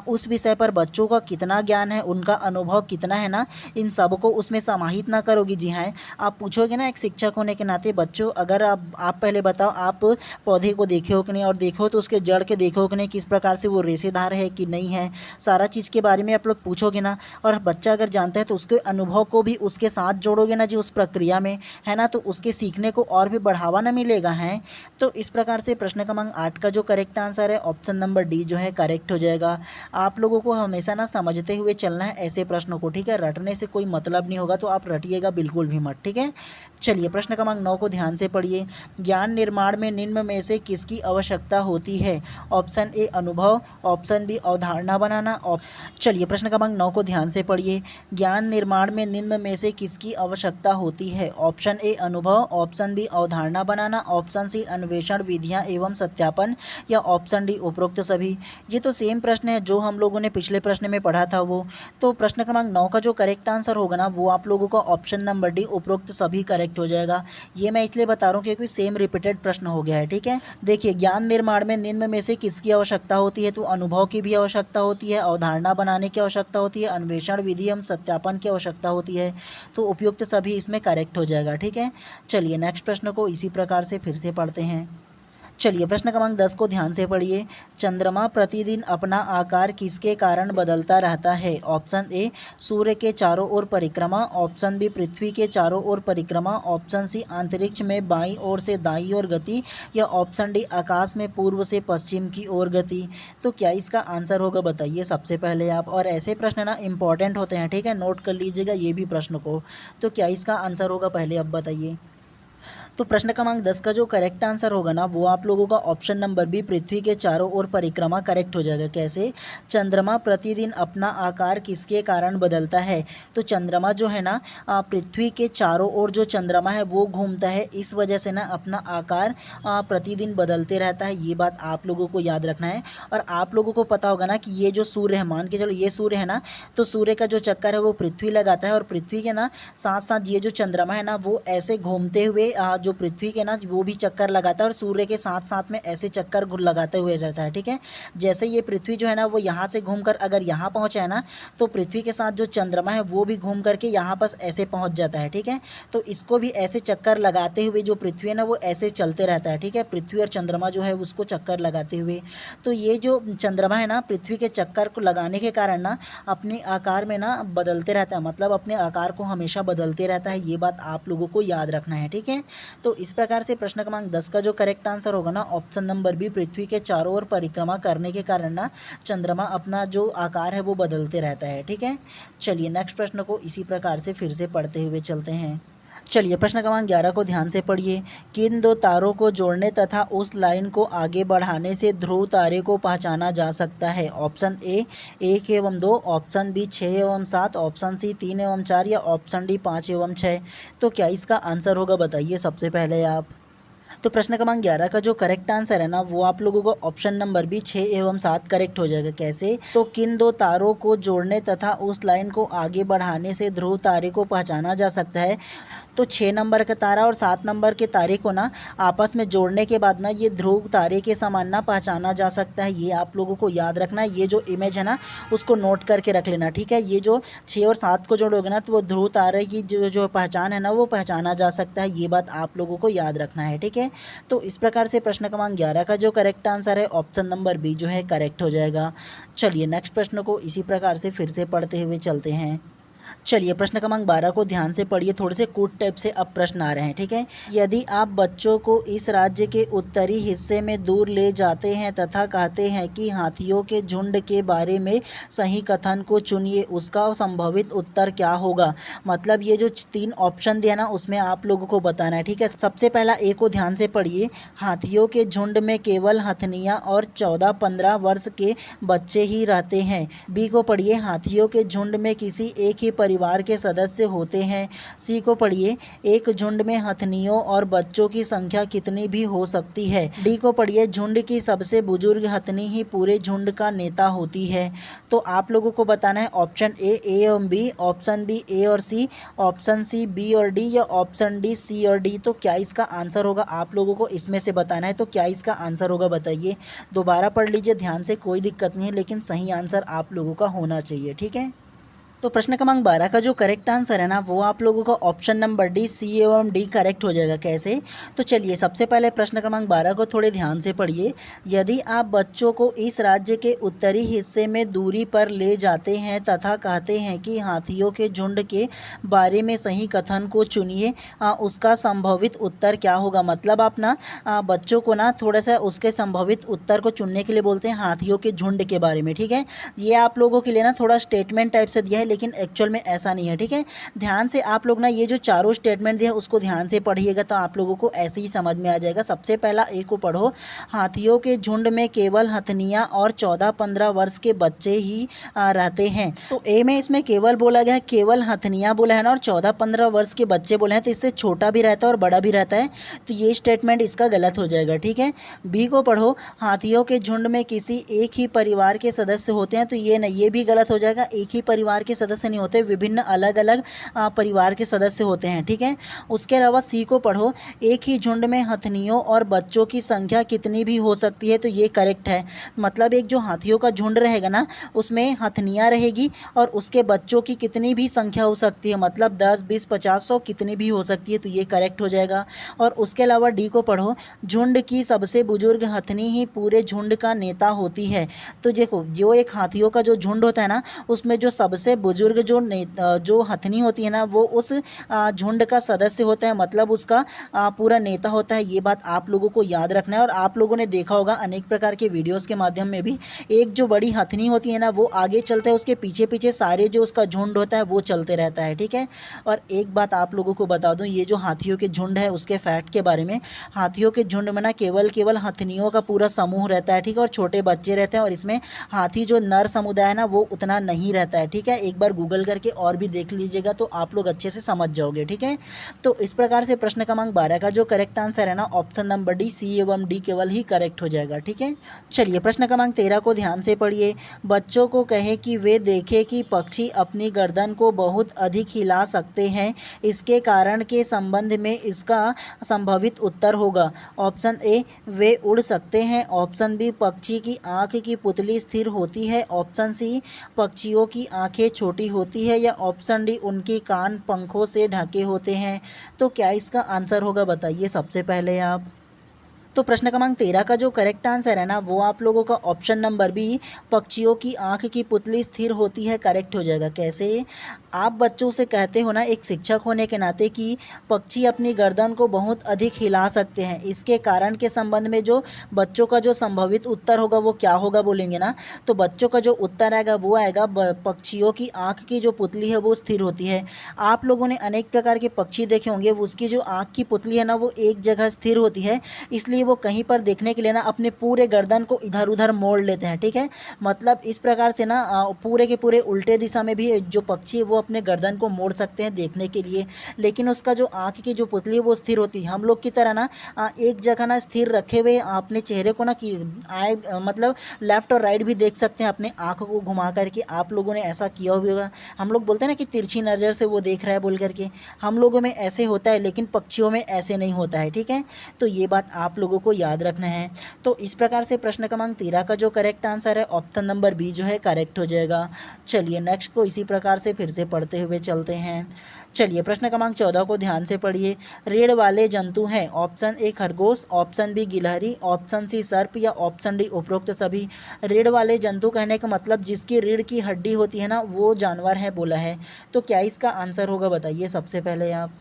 उस विषय पर बच्चों का कितना ज्ञान है, उनका अनुभव कितना है ना, इन सबको उसमें समाहित ना करोगी। जी हाँ, आप पूछोगे ना एक शिक्षक होने के नाते, बच्चों अगर आप पहले बताओ आप पौधे को देखे हो कि नहीं, और देखो तो उसके जड़ के देखो कि नहीं, किस प्रकार से वो रेशेदार है कि नहीं है, सारा चीज़ के बारे में आप लोग पूछोगे ना। और बच्चा अगर जानता है तो उसके अनुभव को भी उसके साथ जोड़ोगे ना जी उस प्रक्रिया में, है ना, तो उसके सीखने को और भी बढ़ावा ना मिलेगा है। तो इस प्रकार से प्रश्न क्रमांक 8 का जो करेक्ट आंसर है ऑप्शन नंबर डी जो है करेक्ट हो जाएगा। आप लोगों को हमेशा ना समझते हुए चलना है ऐसे प्रश्नों को, ठीक है, रटने से कोई मतलब नहीं होगा, तो आप रटिएगा बिल्कुल भी मत, ठीक है। चलिए प्रश्न क्रमांक 9 को ध्यान से पढ़िए। ज्ञान निर्माण में निम्न में से किसकी आवश्यकता होती है? ऑप्शन ए अनुभव, ऑप्शन बी अवधारणा बनाना। चलिए प्रश्न क्रमांक 9 को ध्यान से पढ़िए। ज्ञान निर्माण में निम्न में से किसकी आवश्यकता होती है? ऑप्शन ए अनुभव, ऑप्शन बी अवधारणा बनाना, ऑप्शन सी अन्वेषण विधियां एवं सत्यापन, या ऑप्शन डी उपरोक्त सभी। ये तो सेम प्रश्न है जो हम लोगों ने पिछले प्रश्न में पढ़ा था वो। तो प्रश्न क्रमांक 9 का जो करेक्ट आंसर होगा ना वो आप लोगों का ऑप्शन नंबर डी उपरोक्त सभी करेक्ट हो जाएगा। ये मैं इसलिए बता रहा हूँ क्योंकि सेम रिपीटेड प्रश्न हो गया है, ठीक है। देखिए, ज्ञान निर्माण में निम्न में से किसकी आवश्यकता होती है? तो अनुभव की भी आवश्यकता होती है, अवधारणा बनाने की आवश्यकता होती है, अन्वेषण विधि एवं सत्यापन की आवश्यकता होती है। तो उपयुक्त सभी इसमें करेक्ट हो जाएगा, ठीक है। चलिए नेक्स्ट प्रश्न को इसी प्रकार से फिर से पढ़ते हैं। चलिए प्रश्न क्रमांक 10 को ध्यान से पढ़िए। चंद्रमा प्रतिदिन अपना आकार किसके कारण बदलता रहता है? ऑप्शन ए सूर्य के चारों ओर परिक्रमा, ऑप्शन बी पृथ्वी के चारों ओर परिक्रमा, ऑप्शन सी अंतरिक्ष में बाईं ओर से दाईं ओर गति, या ऑप्शन डी आकाश में पूर्व से पश्चिम की ओर गति। तो क्या इसका आंसर होगा बताइए सबसे पहले आप। और ऐसे प्रश्न ना इंपॉर्टेंट होते हैं, ठीक है, नोट कर लीजिएगा ये भी प्रश्न को। तो क्या इसका आंसर होगा पहले अब बताइए। तो प्रश्न क्रमांक 10 का जो करेक्ट आंसर होगा ना वो आप लोगों का ऑप्शन नंबर बी पृथ्वी के चारों ओर परिक्रमा करेक्ट हो जाएगा। कैसे? चंद्रमा प्रतिदिन अपना आकार किसके कारण बदलता है? तो चंद्रमा जो है ना पृथ्वी के चारों ओर जो चंद्रमा है वो घूमता है, इस वजह से ना अपना आकार प्रतिदिन बदलते रहता है। ये बात आप लोगों को याद रखना है। और आप लोगों को पता होगा ना कि ये जो सूर्य है, मान के चलो ये सूर्य है ना, तो सूर्य का जो चक्कर है वो पृथ्वी लगाता है, और पृथ्वी के ना साथ साथ ये जो चंद्रमा है ना वो ऐसे घूमते हुए जो पृथ्वी के ना वो भी चक्कर लगाता है, और सूर्य के साथ साथ में ऐसे चक्कर लगाते हुए रहता है, ठीक है। जैसे ये पृथ्वी जो है ना वो यहाँ से घूमकर अगर यहाँ पहुँचा है ना, तो पृथ्वी के साथ जो चंद्रमा है वो भी घूम करके यहाँ पास ऐसे पहुँच जाता है, ठीक है। तो इसको भी ऐसे चक्कर लगाते हुए जो पृथ्वी है ना वो ऐसे चलते रहता है, ठीक है, पृथ्वी और चंद्रमा जो है उसको चक्कर लगाते हुए। तो ये जो चंद्रमा है ना पृथ्वी के चक्कर को लगाने के कारण ना अपने आकार में ना बदलते रहता है, मतलब अपने आकार को हमेशा बदलते रहता है। ये बात आप लोगों को याद रखना है, ठीक है। तो इस प्रकार से प्रश्न क्रमांक 10 का जो करेक्ट आंसर होगा ना ऑप्शन नंबर बी पृथ्वी के चारों ओर परिक्रमा करने के कारण ना चंद्रमा अपना जो आकार है वो बदलते रहता है, ठीक है। चलिए नेक्स्ट प्रश्न को इसी प्रकार से फिर से पढ़ते हुए चलते हैं। चलिए प्रश्न क्रमांक 11 को ध्यान से पढ़िए। किन दो तारों को जोड़ने तथा उस लाइन को आगे बढ़ाने से ध्रुव तारे को पहचाना जा सकता है? ऑप्शन ए 1 एवं 2, ऑप्शन बी 6 एवं 7, ऑप्शन सी 3 एवं 4, या ऑप्शन डी 5 एवं 6। तो क्या इसका आंसर होगा बताइए सबसे पहले आप। तो प्रश्न क्रमांक 11 का जो करेक्ट आंसर है ना वो आप लोगों को ऑप्शन नंबर बी 6 एवं 7 करेक्ट हो जाएगा। कैसे? तो किन दो तारों को जोड़ने तथा उस लाइन को आगे बढ़ाने से ध्रुव तारे को पहचाना जा सकता है? तो 6 नंबर का तारा और 7 नंबर के तारे को ना आपस में जोड़ने के बाद ना ये ध्रुव तारे के समान ना पहचाना जा सकता है। ये आप लोगों को याद रखना है। ये जो इमेज है ना उसको नोट करके रख लेना, ठीक है। ये जो 6 और 7 को जोड़ोगे ना तो वो ध्रुव तारे की जो पहचान है ना वो पहचाना जा सकता है। ये बात आप लोगों को याद रखना है, ठीक है। तो इस प्रकार से प्रश्न क्रमांक 11 का जो करेक्ट आंसर है ऑप्शन नंबर बी जो है करेक्ट हो जाएगा। चलिए नेक्स्ट प्रश्न को इसी प्रकार से फिर से पढ़ते हुए चलते हैं। चलिए प्रश्न क्रमांक 12 को ध्यान से पढ़िए। थोड़े से कूट टाइप से अब प्रश्न आ रहे हैं, ठीक है। यदि आप बच्चों को इस राज्य के उत्तरी हिस्से में दूर ले जाते हैं तथा कहते हैं कि हाथियों के झुंड के बारे में सही कथन को चुनिए, उसका संभावित उत्तर क्या होगा? मतलब ये जो 3 ऑप्शन दिया ना उसमें आप लोगों को बताना है, ठीक है। सबसे पहला ए को ध्यान से पढ़िए। हाथियों के झुंड में केवल हथनियाँ और 14-15 वर्ष के बच्चे ही रहते हैं। बी को पढ़िए। हाथियों के झुंड में किसी एक ही परिवार के सदस्य होते हैं। सी को पढ़िए, एक झुंड में हथनियों और बच्चों की संख्या कितनी भी हो सकती है। डी को पढ़िए, झुंड की सबसे बुजुर्ग हथनी ही पूरे झुंड का नेता होती है। तो आप लोगों को बताना है ऑप्शन ए और बी, ऑप्शन बी ए और सी, ऑप्शन सी बी और डी, या ऑप्शन डी सी और डी। तो क्या इसका आंसर होगा, आप लोगों को इसमें से बताना है। तो क्या इसका आंसर होगा बताइए। दोबारा पढ़ लीजिए ध्यान से, कोई दिक्कत नहीं है, लेकिन सही आंसर आप लोगों का होना चाहिए, ठीक है। तो प्रश्न क्रमांक 12 का जो करेक्ट आंसर है ना, वो आप लोगों का ऑप्शन नंबर डी, सी एवं डी करेक्ट हो जाएगा। कैसे, तो चलिए सबसे पहले प्रश्न क्रमांक 12 को थोड़े ध्यान से पढ़िए। यदि आप बच्चों को इस राज्य के उत्तरी हिस्से में दूरी पर ले जाते हैं तथा कहते हैं कि हाथियों के झुंड के बारे में सही कथन को चुनिए, उसका संभावित उत्तर क्या होगा। मतलब आप ना बच्चों को ना थोड़ा सा उसके संभावित उत्तर को चुनने के लिए बोलते हैं हाथियों के झुंड के बारे में, ठीक है। ये आप लोगों के लिए ना थोड़ा स्टेटमेंट टाइप से दिया है, लेकिन एक्चुअल में ऐसा नहीं है, ठीक है। ध्यान से आप लोग ना ये जो चारों स्टेटमेंट दिया है उसको ध्यान से पढ़िएगा, तो आप लोगों को ऐसे ही समझ में आ जाएगा। सबसे पहला ए को पढ़ो, हाथियों के झुंड में केवल हथनियां और 14-15 वर्ष के बच्चे ही रहते हैं। तो ए में इसमें केवल बोला गया है, केवल हथनियां बोला है ना, और 14-15 वर्ष के बच्चे बोले हैं, तो इससे छोटा भी रहता है और बड़ा भी रहता है, तो ये स्टेटमेंट इसका गलत हो जाएगा, ठीक है। बी को पढ़ो, हाथियों के झुंड में किसी एक ही परिवार के सदस्य होते हैं, तो ये नहीं, ये भी गलत हो जाएगा। एक ही परिवार के सदस्य नहीं होते, विभिन्न अलग अलग परिवार के सदस्य होते हैं, ठीक है। उसके अलावा सी को पढ़ो, एक ही झुंड में हथनियों और बच्चों की संख्या कितनी भी हो सकती है, तो ये करेक्ट है। मतलब एक जो हाथियों का झुंड रहेगा ना, उसमें हथनियाँ रहेगी और उसके बच्चों की कितनी भी संख्या हो सकती है, मतलब 10, 20, 50, 100 कितनी भी हो सकती है, तो ये करेक्ट हो जाएगा। और उसके अलावा डी को पढ़ो, झुंड की सबसे बुजुर्ग हथनी ही पूरे झुंड का नेता होती है। तो देखो, जो एक हाथियों का जो झुंड होता है ना, उसमें जो सबसे बुजुर्ग जो हथनी होती है ना, वो उस झुंड का सदस्य होता है, मतलब उसका पूरा नेता होता है। ये बात आप लोगों को याद रखना है। और आप लोगों ने देखा होगा अनेक प्रकार के वीडियोस के माध्यम में भी, एक जो बड़ी हथनी होती है ना, वो आगे चलता है, उसके पीछे पीछे सारे जो उसका झुंड होता है वो चलते रहता है, ठीक है। और एक बात आप लोगों को बता दूं, ये जो हाथियों के झुंड है उसके फैक्ट के बारे में, हाथियों के झुंड में ना केवल हथनियों का पूरा समूह रहता है, ठीक है, और छोटे बच्चे रहते हैं, और इसमें हाथी जो नर समुदाय है ना, वो उतना नहीं रहता है, ठीक है। एक बार गूगल करके और भी देख लीजिएगा तो आप लोग अच्छे से समझ जाओगे, ठीक है। तो इस प्रकार से प्रश्न क्रमांक 12 का जो करेक्ट आंसर है ना, ऑप्शन नंबर डी, सी एवं डी केवल ही करेक्ट हो जाएगा, ठीक है। चलिए प्रश्न क्रमांक 13 को ध्यान से पढ़िए। बच्चों को कहे कि वे देखें कि पक्षी अपनी गर्दन को बहुत अधिक हिला सकते हैं, इसके कारण के संबंध में इसका संभावित उत्तर होगा। ऑप्शन ए, वे उड़ सकते हैं, ऑप्शन बी, पक्षी की आँख की पुतली स्थिर होती है, ऑप्शन सी, पक्षियों की आँखें छोटी होती है, या ऑप्शन डी, उनके कान पंखों से ढके होते हैं। तो क्या इसका आंसर होगा बताइए सबसे पहले आप। तो प्रश्न क्रमांक 13 का जो करेक्ट आंसर है ना, वो आप लोगों का ऑप्शन नंबर बी, पक्षियों की आंख की पुतली स्थिर होती है, करेक्ट हो जाएगा। कैसे, आप बच्चों से कहते हो ना एक शिक्षक होने के नाते कि पक्षी अपनी गर्दन को बहुत अधिक हिला सकते हैं, इसके कारण के संबंध में जो बच्चों का जो संभावित उत्तर होगा वो क्या होगा बोलेंगे ना, तो बच्चों का जो उत्तर आएगा वो आएगा पक्षियों की आँख की जो पुतली है वो स्थिर होती है। आप लोगों ने अनेक प्रकार के पक्षी देखे होंगे, उसकी जो आँख की पुतली है ना, वो एक जगह स्थिर होती है, इसलिए वो कहीं पर देखने के लिए ना अपने पूरे गर्दन को इधर उधर मोड़ लेते हैं, ठीक है। मतलब इस प्रकार से ना पूरे के पूरे उल्टे दिशा में भी जो पक्षी है वो अपने गर्दन को मोड़ सकते हैं देखने के लिए, लेकिन उसका जो आँख की जो पुतली है वो स्थिर होती है। हम लोग की तरह ना एक जगह ना स्थिर रखे हुए अपने चेहरे को ना कि आए मतलब लेफ्ट और राइट भी देख सकते हैं अपने आँख को घुमा करके। आप लोगों ने ऐसा किया भी होगा। हम लोग बोलते हैं ना कि तिरछी नज़र से वो देख रहा है बोल करके, हम लोगों में ऐसे होता है, लेकिन पक्षियों में ऐसे नहीं होता है, ठीक है। तो ये बात आप लोगों को याद रखना है। तो इस प्रकार से प्रश्न क्रमांक 13 का जो करेक्ट आंसर है ऑप्शन नंबर बी जो है करेक्ट हो जाएगा। चलिए नेक्स्ट को इसी प्रकार से फिर से पढ़ते हुए चलते हैं। चलिए प्रश्न क्रमांक 14 को ध्यान से पढ़िए। रीढ़ वाले जंतु हैं, ऑप्शन ए खरगोश, ऑप्शन बी गिलहरी, ऑप्शन सी सर्प, या ऑप्शन डी उपरोक्त सभी। रीढ़ वाले जंतु कहने का मतलब जिसकी रीढ़ की हड्डी होती है ना, वो जानवर है बोला है। तो क्या इसका आंसर होगा बताइए सबसे पहले आप।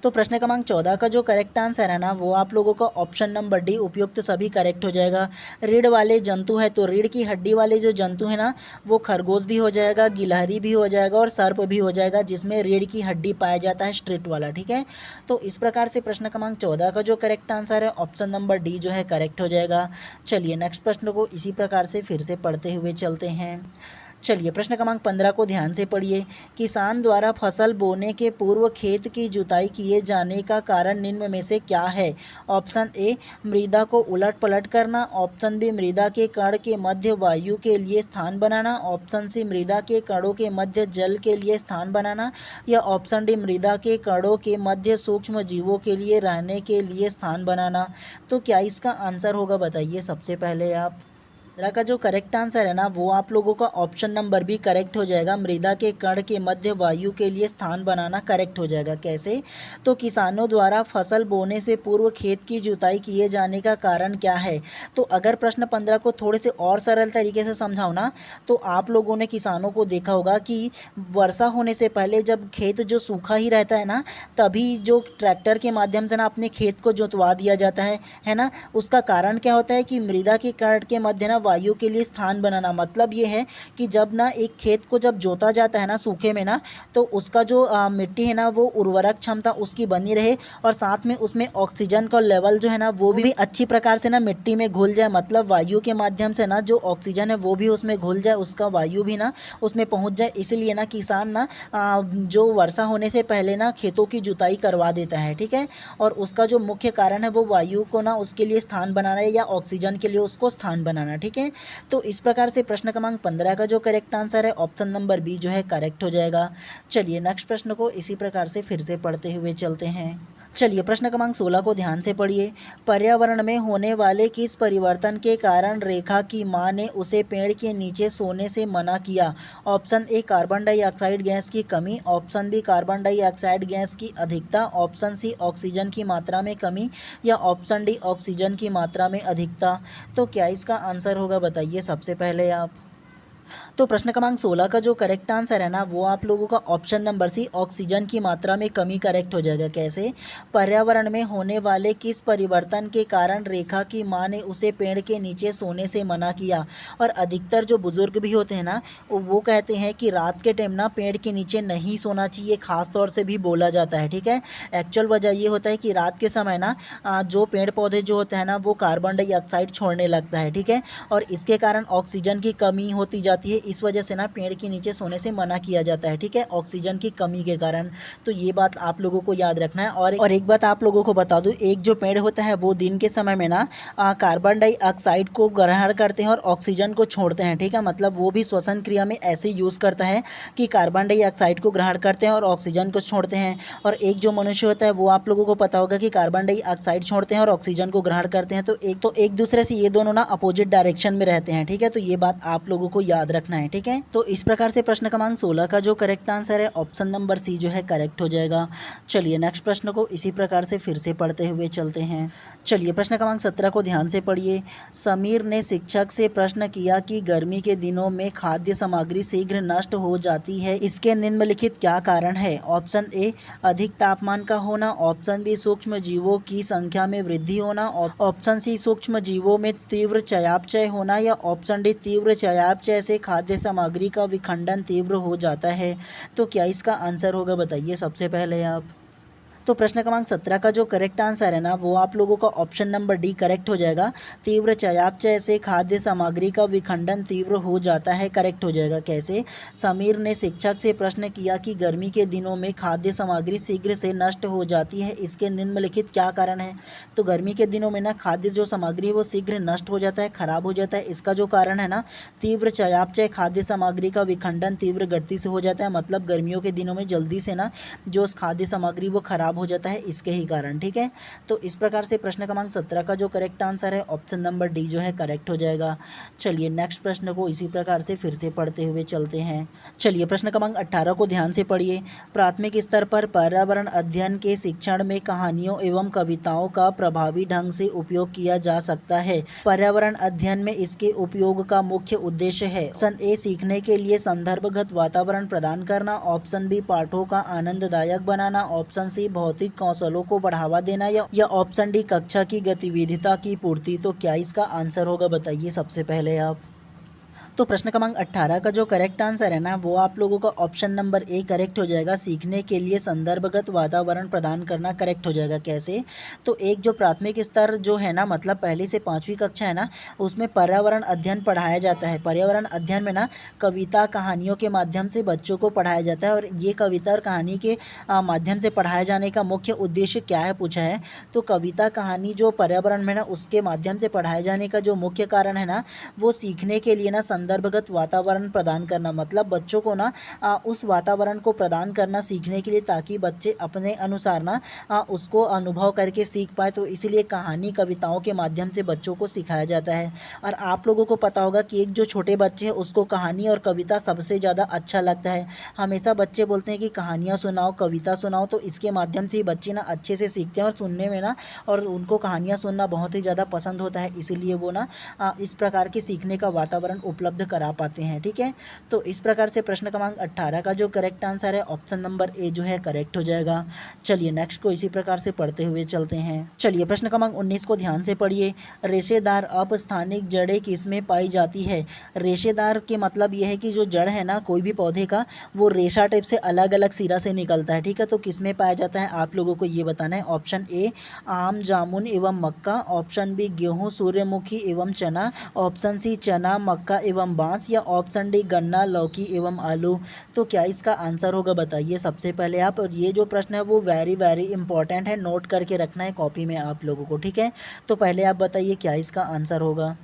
तो प्रश्न क्रमांक 14 का जो करेक्ट आंसर है ना, वो आप लोगों का ऑप्शन नंबर डी उपयुक्त सभी करेक्ट हो जाएगा। रीढ़ वाले जंतु है, तो रीढ़ की हड्डी वाले जो जंतु है ना, वो खरगोश भी हो जाएगा, गिलहरी भी हो जाएगा और सर्प भी हो जाएगा, जिसमें रीढ़ की हड्डी पाया जाता है स्ट्रेट वाला, ठीक है। तो इस प्रकार से प्रश्न क्रमांक 14 का जो करेक्ट आंसर है ऑप्शन नंबर डी जो है करेक्ट हो जाएगा। चलिए नेक्स्ट प्रश्न को इसी प्रकार से फिर से पढ़ते हुए चलते हैं। चलिए प्रश्न क्रमांक 15 को ध्यान से पढ़िए। किसान द्वारा फसल बोने के पूर्व खेत की जुताई किए जाने का कारण निम्न में से क्या है? ऑप्शन ए मृदा को उलट पलट करना, ऑप्शन बी मृदा के कण के मध्य वायु के लिए स्थान बनाना, ऑप्शन सी मृदा के कणों के मध्य जल के लिए स्थान बनाना, या ऑप्शन डी मृदा के कणों के मध्य सूक्ष्म जीवों के लिए रहने के लिए स्थान बनाना। तो क्या इसका आंसर होगा बताइए सबसे पहले आप। मृदा का जो करेक्ट आंसर है ना वो आप लोगों का ऑप्शन नंबर भी करेक्ट हो जाएगा। मृदा के कण के मध्य वायु के लिए स्थान बनाना करेक्ट हो जाएगा। कैसे? तो किसानों द्वारा फसल बोने से पूर्व खेत की जुताई किए जाने का कारण क्या है? तो अगर प्रश्न 15 को थोड़े से और सरल तरीके से समझाओ ना, तो आप लोगों ने किसानों को देखा होगा कि वर्षा होने से पहले जब खेत जो सूखा ही रहता है ना, तभी जो ट्रैक्टर के माध्यम से ना अपने खेत को जोतवा दिया जाता है ना। उसका कारण क्या होता है कि मृदा के कण के मध्य ना वायु के लिए स्थान बनाना। मतलब ये है कि जब ना एक खेत को जब जोता जाता है ना सूखे में ना, तो उसका जो मिट्टी है ना वो उर्वरक क्षमता उसकी बनी रहे, और साथ में उसमें ऑक्सीजन का लेवल जो है ना वो भी अच्छी प्रकार से ना मिट्टी में घुल जाए। मतलब वायु के माध्यम से ना जो ऑक्सीजन है वो भी उसमें घुल जाए, उसका वायु भी ना उसमें पहुंच जाए। इसलिए ना किसान ना जो वर्षा होने से पहले ना खेतों की जुताई करवा देता है, ठीक है। और उसका जो मुख्य कारण है वो वायु को ना उसके लिए स्थान बनाना है, या ऑक्सीजन के लिए उसको स्थान बनाना, ठीक है। तो इस प्रकार से प्रश्न क्रमांक 15 का जो करेक्ट आंसर है ऑप्शन नंबर बी जो है करेक्ट हो जाएगा। चलिए नेक्स्ट प्रश्न को इसी प्रकार से फिर से पढ़ते हुए चलते हैं। चलिए प्रश्न क्रमांक 16 को ध्यान से पढ़िए। पर्यावरण में होने वाले किस परिवर्तन के कारण रेखा की मां ने उसे पेड़ के नीचे सोने से मना किया? Option A carbon dioxide gas की कमी, option B carbon dioxide gas की अधिकता, ऑप्शन सी ऑक्सीजन की मात्रा में कमी, या ऑप्शन डी ऑक्सीजन की मात्रा में अधिकता। तो क्या इसका आंसर होगा बताइए सबसे पहले आप। तो प्रश्न क्रमांक 16 का जो करेक्ट आंसर है ना वो आप लोगों का ऑप्शन नंबर सी ऑक्सीजन की मात्रा में कमी करेक्ट हो जाएगा। कैसे? पर्यावरण में होने वाले किस परिवर्तन के कारण रेखा की मां ने उसे पेड़ के नीचे सोने से मना किया? और अधिकतर जो बुजुर्ग भी होते हैं ना वो कहते हैं कि रात के टाइम ना पेड़ के नीचे नहीं सोना चाहिए, खास तौर से भी बोला जाता है, ठीक है। एक्चुअल वजह ये होता है कि रात के समय ना जो पेड़ पौधे जो होते हैं ना वो कार्बन डाइऑक्साइड छोड़ने लगता है, ठीक है, और इसके कारण ऑक्सीजन की कमी होती जाती है। इस वजह से ना पेड़ के नीचे सोने से मना किया जाता है, ठीक है, ऑक्सीजन की कमी के कारण। तो ये बात आप लोगों को याद रखना है। और एक बात आप लोगों को बता दूं, एक जो पेड़ होता है वो दिन के समय में ना कार्बन डाइऑक्साइड को ग्रहण करते हैं और ऑक्सीजन को छोड़ते हैं, ठीक है। मतलब वो भी श्वसन क्रिया में ऐसे यूज़ करता है कि कार्बन डाइऑक्साइड को ग्रहण करते हैं और ऑक्सीजन को छोड़ते हैं। और एक जो मनुष्य होता है वो आप लोगों को पता होगा कि कार्बन डाइऑक्साइड छोड़ते हैं और ऑक्सीजन को ग्रहण करते हैं। तो एक दूसरे से ये दोनों ना अपोजिट डायरेक्शन में रहते हैं, ठीक है। तो ये बात आप लोगों को याद रखना है, ठीक है। तो इस प्रकार से प्रश्न क्रमांक 16 का जो करेक्ट आंसर है ऑप्शन नंबर सी जो है करेक्ट हो जाएगा। चलिए नेक्स्ट प्रश्न को इसी प्रकार से फिर से पढ़ते हुए चलते हैं। चलिए प्रश्न क्रमांक 17 को ध्यान से पढ़िए। समीर ने शिक्षक से प्रश्न किया कि गर्मी के दिनों में खाद्य सामग्री शीघ्र नष्ट हो जाती है, इसके निम्नलिखित क्या कारण है? ऑप्शन ए अधिक तापमान का होना, ऑप्शन बी सूक्ष्म जीवों की संख्या में वृद्धि होना, ऑप्शन सी सूक्ष्म जीवों में तीव्र चयापचय होना, या ऑप्शन डी तीव्र चयापचय से खाद्य सामग्री का विखंडन तीव्र हो जाता है। तो क्या इसका आंसर होगा बताइए सबसे पहले आप। तो प्रश्न क्रमांक 17 का जो करेक्ट आंसर है ना वो आप लोगों का ऑप्शन नंबर डी करेक्ट हो जाएगा। तीव्र चयापचय से खाद्य सामग्री का विखंडन तीव्र हो जाता है, करेक्ट हो जाएगा। कैसे? समीर ने शिक्षक से प्रश्न किया कि गर्मी के दिनों में खाद्य सामग्री शीघ्र से नष्ट हो जाती है, इसके निम्नलिखित क्या कारण है? तो गर्मी के दिनों में ना खाद्य जो सामग्री है वो शीघ्र नष्ट हो जाता है, खराब हो जाता है। इसका जो कारण है ना तीव्र चयापचय, खाद्य सामग्री का विखंडन तीव्र गति से हो जाता है। मतलब गर्मियों के दिनों में जल्दी से ना जो खाद्य सामग्री वो खराब हो जाता है, इसके ही कारण, ठीक है। तो इस प्रकार से प्रश्न क्रमांक 17 का जो करेक्ट आंसर है ऑप्शन नंबर डी जो है करेक्ट हो जाएगा। चलिए नेक्स्ट प्रश्न को इसी प्रकार से फिर से पढ़ते हुए चलते हैं। चलिए प्रश्न क्रमांक 18 को ध्यान से पढ़िए। प्राथमिक स्तर पर पर्यावरण अध्ययन के शिक्षण में कहानियों एवं कविताओं का प्रभावी ढंग से उपयोग किया जा सकता है। पर्यावरण अध्ययन में इसके उपयोग का मुख्य उद्देश्य है। ऑप्शन ए सीखने के लिए संदर्भगत वातावरण प्रदान करना, ऑप्शन बी पाठों का आनंददायक बनाना, ऑप्शन सी भौतिक कौशलों को बढ़ावा देना, या ऑप्शन डी कक्षा की गतिविधिता की पूर्ति। तो क्या इसका आंसर होगा बताइए सबसे पहले आप। तो प्रश्न क्रमांक 18 का जो करेक्ट आंसर है ना वो आप लोगों का ऑप्शन नंबर ए करेक्ट हो जाएगा। सीखने के लिए संदर्भगत वातावरण प्रदान करना करेक्ट हो जाएगा। कैसे? तो एक जो प्राथमिक स्तर जो है ना, मतलब पहली से 5वीं कक्षा है ना, उसमें पर्यावरण अध्ययन पढ़ाया जाता है। पर्यावरण अध्ययन में ना कविता कहानियों के माध्यम से बच्चों को पढ़ाया जाता है। और ये कविता और कहानी के माध्यम से पढ़ाए जाने का मुख्य उद्देश्य क्या है पूछा है। तो कविता कहानी जो पर्यावरण में ना उसके माध्यम से पढ़ाए जाने का जो मुख्य कारण है ना, वो सीखने के लिए ना संदर्भगत वातावरण प्रदान करना, मतलब बच्चों को ना उस वातावरण को प्रदान करना सीखने के लिए, ताकि बच्चे अपने अनुसार ना उसको अनुभव करके सीख पाए। तो इसीलिए कहानी कविताओं के माध्यम से बच्चों को सिखाया जाता है। और आप लोगों को पता होगा कि एक जो छोटे बच्चे हैं उसको कहानी और कविता सबसे ज़्यादा अच्छा लगता है। हमेशा बच्चे बोलते हैं कि कहानियाँ सुनाओ, कविता सुनाओ। तो इसके माध्यम से बच्चे ना अच्छे से सीखते हैं और सुनने में ना, और उनको कहानियाँ सुनना बहुत ही ज़्यादा पसंद होता है। इसीलिए वो ना इस प्रकार के सीखने का वातावरण उपलब्ध करा पाते हैं। ठीक है, तो इस प्रकार से प्रश्न क्रमांक 18 का जो करेक्ट आंसर है ऑप्शन नंबर ए जो है करेक्ट हो जाएगा। चलिए नेक्स्ट को इसी प्रकार से पढ़ते हुए चलते हैं। चलिए प्रश्न क्रमांक 19 को ध्यान से पढ़िए। रेशेदार अपस्थानिक जड़ें किसमें पाई जाती है? रेशेदार के मतलब यह है कि जो जड़ है ना कोई भी पौधे का, वो रेशा टाइप से अलग अलग सिरा से निकलता है। ठीक है, तो किसमें पाया जाता है आप लोगों को ये बताना है। ऑप्शन ए आम, जामुन एवं मक्का, ऑप्शन बी गेहूँ, सूर्यमुखी एवं चना, ऑप्शन सी चना, मक्का एवं बांस, या ऑप्शन डी गन्ना, लौकी एवं आलू। तो क्या इसका आंसर होगा बताइए सबसे पहले आप। और ये जो प्रश्न है वो वेरी वेरी इंपॉर्टेंट है, नोट करके रखना है कॉपी में आप लोगों को। ठीक है, तो पहले आप बताइए क्या इसका आंसर होगा।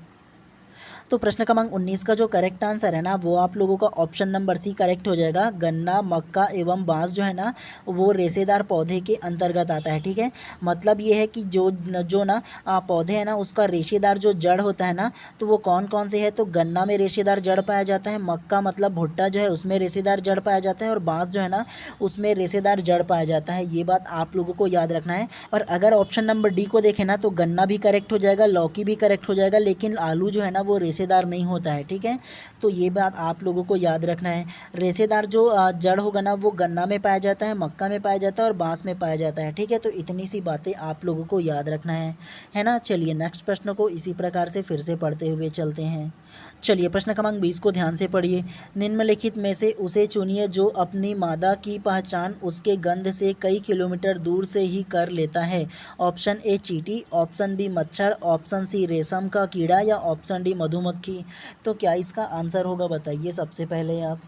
तो प्रश्न क्रमांक 19 का जो करेक्ट आंसर है ना वो आप लोगों का ऑप्शन नंबर सी करेक्ट हो जाएगा। गन्ना, मक्का एवं बांस जो है ना वो रेशेदार पौधे के अंतर्गत आता है। ठीक है, मतलब ये है कि जो ना पौधे है ना उसका रेशेदार जो जड़ होता है ना, तो वो कौन कौन से है। तो गन्ना में रेशेदार जड़ पाया जाता है, मक्का मतलब भुट्टा जो है उसमें रेशेदार जड़ पाया जाता है, और बांस जो है ना उसमें रेशेदार जड़ पाया जाता है। ये बात आप लोगों को याद रखना है। और अगर ऑप्शन नंबर डी को देखें ना तो गन्ना भी करेक्ट हो जाएगा, लौकी भी करेक्ट हो जाएगा, लेकिन आलू जो है ना वो रेशेदार नहीं होता है। ठीक है, तो ये बात आप लोगों को याद रखना है। रेशेदार जो जड़ होगा ना वो गन्ना में पाया जाता है, मक्का में पाया जाता है और बांस में पाया जाता है। ठीक है, तो इतनी सी बातें आप लोगों को याद रखना है ना। चलिए नेक्स्ट प्रश्न को इसी प्रकार से फिर से पढ़ते हुए चलते हैं। चलिए प्रश्न क्रमांक 20 को ध्यान से पढ़िए। निम्नलिखित में से उसे चुनिए जो अपनी मादा की पहचान उसके गंध से कई किलोमीटर दूर से ही कर लेता है। ऑप्शन ए चींटी, ऑप्शन बी मच्छर, ऑप्शन सी रेशम का कीड़ा, या ऑप्शन डी मधुमक्खी। तो क्या इसका आंसर होगा बताइए सबसे पहले आप।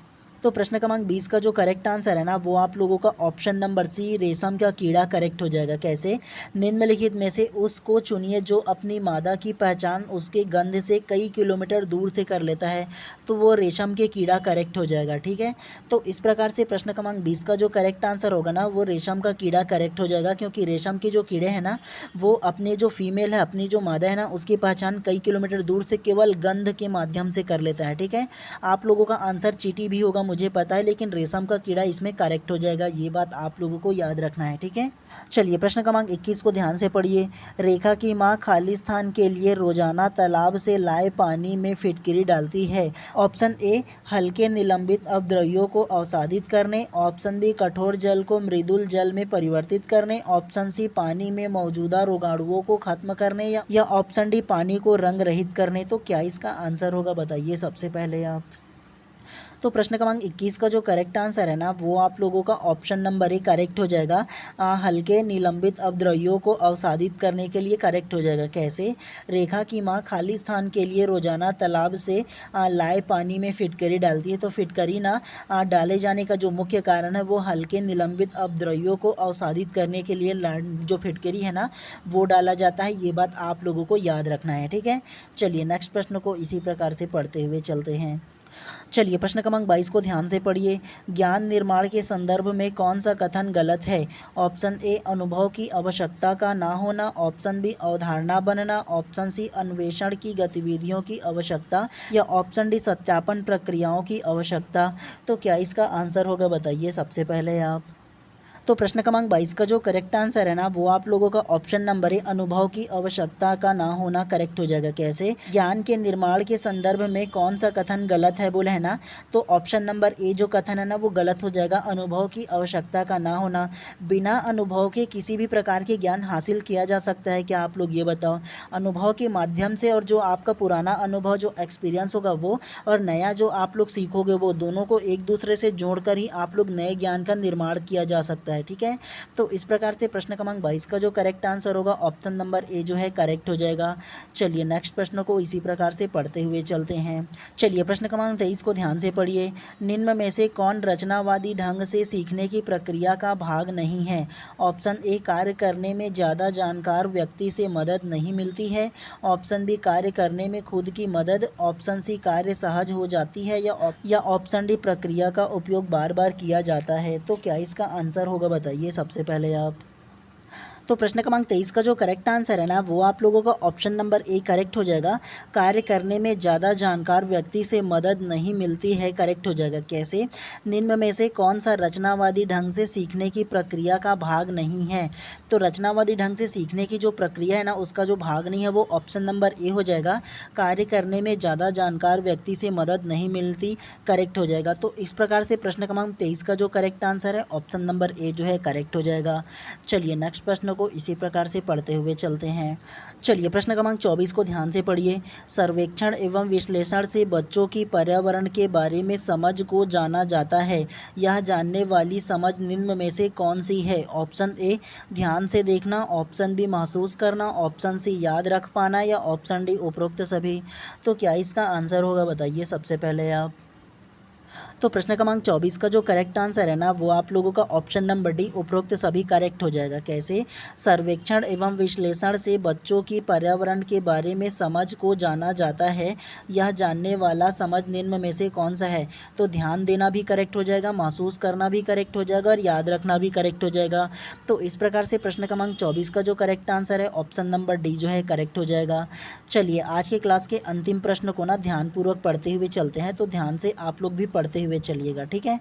तो प्रश्न क्रमांक 20 का जो करेक्ट आंसर है ना वो आप लोगों का ऑप्शन नंबर सी रेशम का कीड़ा करेक्ट हो जाएगा। कैसे? निम्नलिखित में से उसको चुनिए जो अपनी मादा की पहचान उसके गंध से कई किलोमीटर दूर से कर लेता है। तो वो रेशम के कीड़ा करेक्ट हो जाएगा। ठीक है, तो इस प्रकार से प्रश्न क्रमांक 20 का जो करेक्ट आंसर होगा ना वो रेशम का कीड़ा करेक्ट हो जाएगा, क्योंकि रेशम के जो कीड़े हैं ना वो अपने जो फीमेल है, अपनी जो मादा है ना उसकी पहचान कई किलोमीटर दूर से केवल गंध के माध्यम से कर लेता है। ठीक है, आप लोगों का आंसर चींटी भी होगा मुझे पता है, लेकिन रेशम का कीड़ा इसमें करेक्ट हो जाएगा। ये बात आप लोगों को याद रखना है। ठीक है, चलिए प्रश्न क्रमांक 21 को ध्यान से पढ़िए। रेखा की मां खाली स्थान के लिए रोजाना तालाब से लाए पानी में फिटकिरी डालती है। ऑप्शन ए हल्के निलंबित अवद्रव्यों को अवसादित करने, ऑप्शन बी कठोर जल को मृदुल जल में परिवर्तित करने, ऑप्शन सी पानी में मौजूदा रोगाणुओं को खत्म करने, या ऑप्शन डी पानी को रंग रहित करने। तो क्या इसका आंसर होगा बताइए सबसे पहले आप। तो प्रश्न क्रमांक 21 का जो करेक्ट आंसर है ना वो आप लोगों का ऑप्शन नंबर ए करेक्ट हो जाएगा। हल्के निलंबित अवद्रव्यों को अवसादित करने के लिए करेक्ट हो जाएगा। कैसे? रेखा की मां खाली स्थान के लिए रोजाना तालाब से लाए पानी में फिटकरी डालती है। तो फिटकरी ना डाले जाने का जो मुख्य कारण है वो हल्के निलंबित अवद्रव्यों को अवसादित करने के लिए जो फिटकरी है ना वो डाला जाता है। ये बात आप लोगों को याद रखना है। ठीक है, चलिए नेक्स्ट प्रश्न को इसी प्रकार से पढ़ते हुए चलते हैं। चलिए प्रश्न क्रमांक 22 को ध्यान से पढ़िए। ज्ञान निर्माण के संदर्भ में कौन सा कथन गलत है? ऑप्शन ए अनुभव की आवश्यकता का ना होना, ऑप्शन बी अवधारणा बनना, ऑप्शन सी अन्वेषण की गतिविधियों की आवश्यकता, या ऑप्शन डी सत्यापन प्रक्रियाओं की आवश्यकता। तो क्या इसका आंसर होगा बताइए सबसे पहले आप। तो प्रश्न क्रमांक 22 का जो करेक्ट आंसर है ना वो आप लोगों का ऑप्शन नंबर ए अनुभव की आवश्यकता का ना होना करेक्ट हो जाएगा। कैसे? ज्ञान के निर्माण के संदर्भ में कौन सा कथन गलत है बोले है ना, तो ऑप्शन नंबर ए जो कथन है ना वो गलत हो जाएगा। अनुभव की आवश्यकता का ना होना, बिना अनुभव के किसी भी प्रकार के ज्ञान हासिल किया जा सकता है क्या? आप लोग ये बताओ। अनुभव के माध्यम से, और जो आपका पुराना अनुभव जो एक्सपीरियंस होगा वो, और नया जो आप लोग सीखोगे वो, दोनों को एक दूसरे से जोड़कर ही आप लोग नए ज्ञान का निर्माण किया जा सकता है। ठीक है, तो इस प्रकार से प्रश्न क्रमांक 22 का जो करेक्ट आंसर होगा ऑप्शन नंबर ए जो है करेक्ट हो जाएगा। चलिए नेक्स्ट प्रश्न को इसी प्रकार से पढ़ते हुए चलते हैं। चलिए प्रश्न क्रमांक 23 को ध्यान से पढ़िए। निम्न में से कौन रचनावादी ढंग से सीखने की प्रक्रिया का भाग नहीं है? ऑप्शन ए कार्य करने में ज़्यादा जानकार व्यक्ति से मदद नहीं मिलती है, ऑप्शन बी कार्य करने में खुद की मदद, ऑप्शन सी कार्य सहज हो जाती है, या ऑप्शन डी प्रक्रिया का उपयोग बार बार किया जाता है। तो क्या इसका आंसर होगा बताइए सबसे पहले आप। तो प्रश्न क्रमांक 23 का जो करेक्ट आंसर है ना वो आप लोगों का ऑप्शन नंबर ए करेक्ट हो जाएगा। कार्य करने में ज़्यादा जानकार व्यक्ति से मदद नहीं मिलती है करेक्ट हो जाएगा। कैसे? निम्न में से कौन सा रचनावादी ढंग से सीखने की प्रक्रिया का भाग नहीं है? तो रचनावादी ढंग से सीखने की जो प्रक्रिया है ना उसका जो भाग नहीं है वो ऑप्शन नंबर ए हो जाएगा। कार्य करने में ज़्यादा जानकार व्यक्ति से मदद नहीं मिलती करेक्ट हो जाएगा। तो इस प्रकार से प्रश्न क्रमांक 23 का जो करेक्ट आंसर है ऑप्शन नंबर ए जो है करेक्ट हो जाएगा। चलिए नेक्स्ट प्रश्न को इसी प्रकार से पढ़ते हुए चलते हैं। चलिए प्रश्न क्रमांक 24 को ध्यान से पढ़िए। सर्वेक्षण एवं विश्लेषण से बच्चों की पर्यावरण के बारे में समझ को जाना जाता है। यह जानने वाली समझ निम्न में से कौन सी है? ऑप्शन ए ध्यान से देखना, ऑप्शन बी महसूस करना, ऑप्शन सी याद रख पाना, या ऑप्शन डी उपरोक्त सभी। तो क्या इसका आंसर होगा बताइए सबसे पहले आप। तो प्रश्न क्रमांक 24 का जो करेक्ट आंसर है ना वो आप लोगों का ऑप्शन नंबर डी उपरोक्त सभी करेक्ट हो जाएगा। कैसे? सर्वेक्षण एवं विश्लेषण से बच्चों की पर्यावरण के बारे में समझ को जाना जाता है। यह जानने वाला समझ निम्न में से कौन सा है? तो ध्यान देना भी करेक्ट हो जाएगा, महसूस करना भी करेक्ट हो जाएगा, और याद रखना भी करेक्ट हो जाएगा। तो इस प्रकार से प्रश्न क्रमांक 24 का जो करेक्ट आंसर है ऑप्शन नंबर डी जो है करेक्ट हो जाएगा। चलिए आज के क्लास के अंतिम प्रश्न को ना ध्यानपूर्वक पढ़ते हुए चलते हैं, तो ध्यान से आप लोग भी पढ़ते हुए चलिएगा। ठीक है,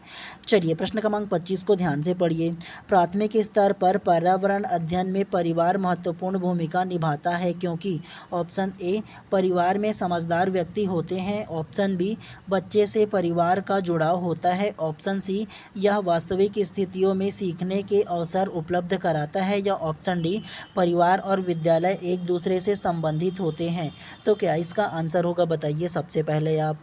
चलिए प्रश्न क्रमांक 25 को ध्यान से पढ़िए। प्राथमिक स्तर पर पर्यावरण अध्ययन में परिवार महत्वपूर्ण भूमिका निभाता है क्योंकि ऑप्शन ए परिवार में समझदार व्यक्ति होते हैं, ऑप्शन बी बच्चे से परिवार का जुड़ाव होता है, ऑप्शन सी यह वास्तविक स्थितियों में सीखने के अवसर उपलब्ध कराता है, या ऑप्शन डी परिवार और विद्यालय एक दूसरे से संबंधित होते हैं। तो क्या इसका आंसर होगा बताइए सबसे पहले आप।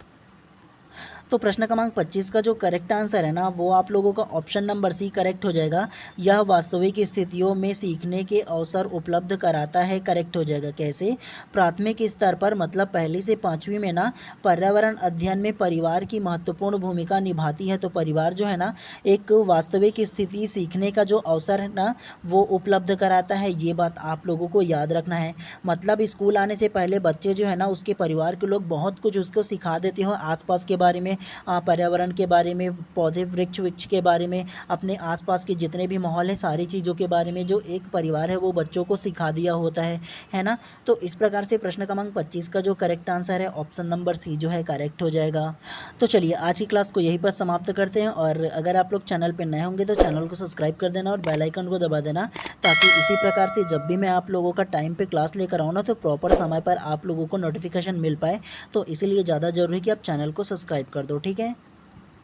तो प्रश्न क्रमांक 25 का जो करेक्ट आंसर है ना वो आप लोगों का ऑप्शन नंबर सी करेक्ट हो जाएगा। यह वास्तविक स्थितियों में सीखने के अवसर उपलब्ध कराता है करेक्ट हो जाएगा। कैसे? प्राथमिक स्तर पर मतलब पहली से पाँचवीं में ना पर्यावरण अध्ययन में परिवार की महत्वपूर्ण भूमिका निभाती है। तो परिवार जो है ना एक वास्तविक स्थिति सीखने का जो अवसर है ना वो उपलब्ध कराता है। ये बात आप लोगों को याद रखना है। मतलब स्कूल आने से पहले बच्चे जो है ना उसके परिवार के लोग बहुत कुछ उसको सिखा देते हो, आसपास के बारे में, पर्यावरण के बारे में, पौधे वृक्ष के बारे में, अपने आसपास के जितने भी माहौल है सारी चीज़ों के बारे में जो एक परिवार है वो बच्चों को सिखा दिया होता है ना। तो इस प्रकार से प्रश्न क्रमांक 25 का जो करेक्ट आंसर है ऑप्शन नंबर सी जो है करेक्ट हो जाएगा। तो चलिए आज की क्लास को यहीं पर समाप्त करते हैं, और अगर आप लोग चैनल पर नए होंगे तो चैनल को सब्सक्राइब कर देना और बेल आइकन को दबा देना, ताकि इसी प्रकार से जब भी मैं आप लोगों का टाइम पे क्लास लेकर आऊँ ना तो प्रॉपर समय पर आप लोगों को नोटिफिकेशन मिल पाए। तो इसीलिए ज़्यादा ज़रूरी है कि आप चैनल को सब्सक्राइब कर दो। ठीक है।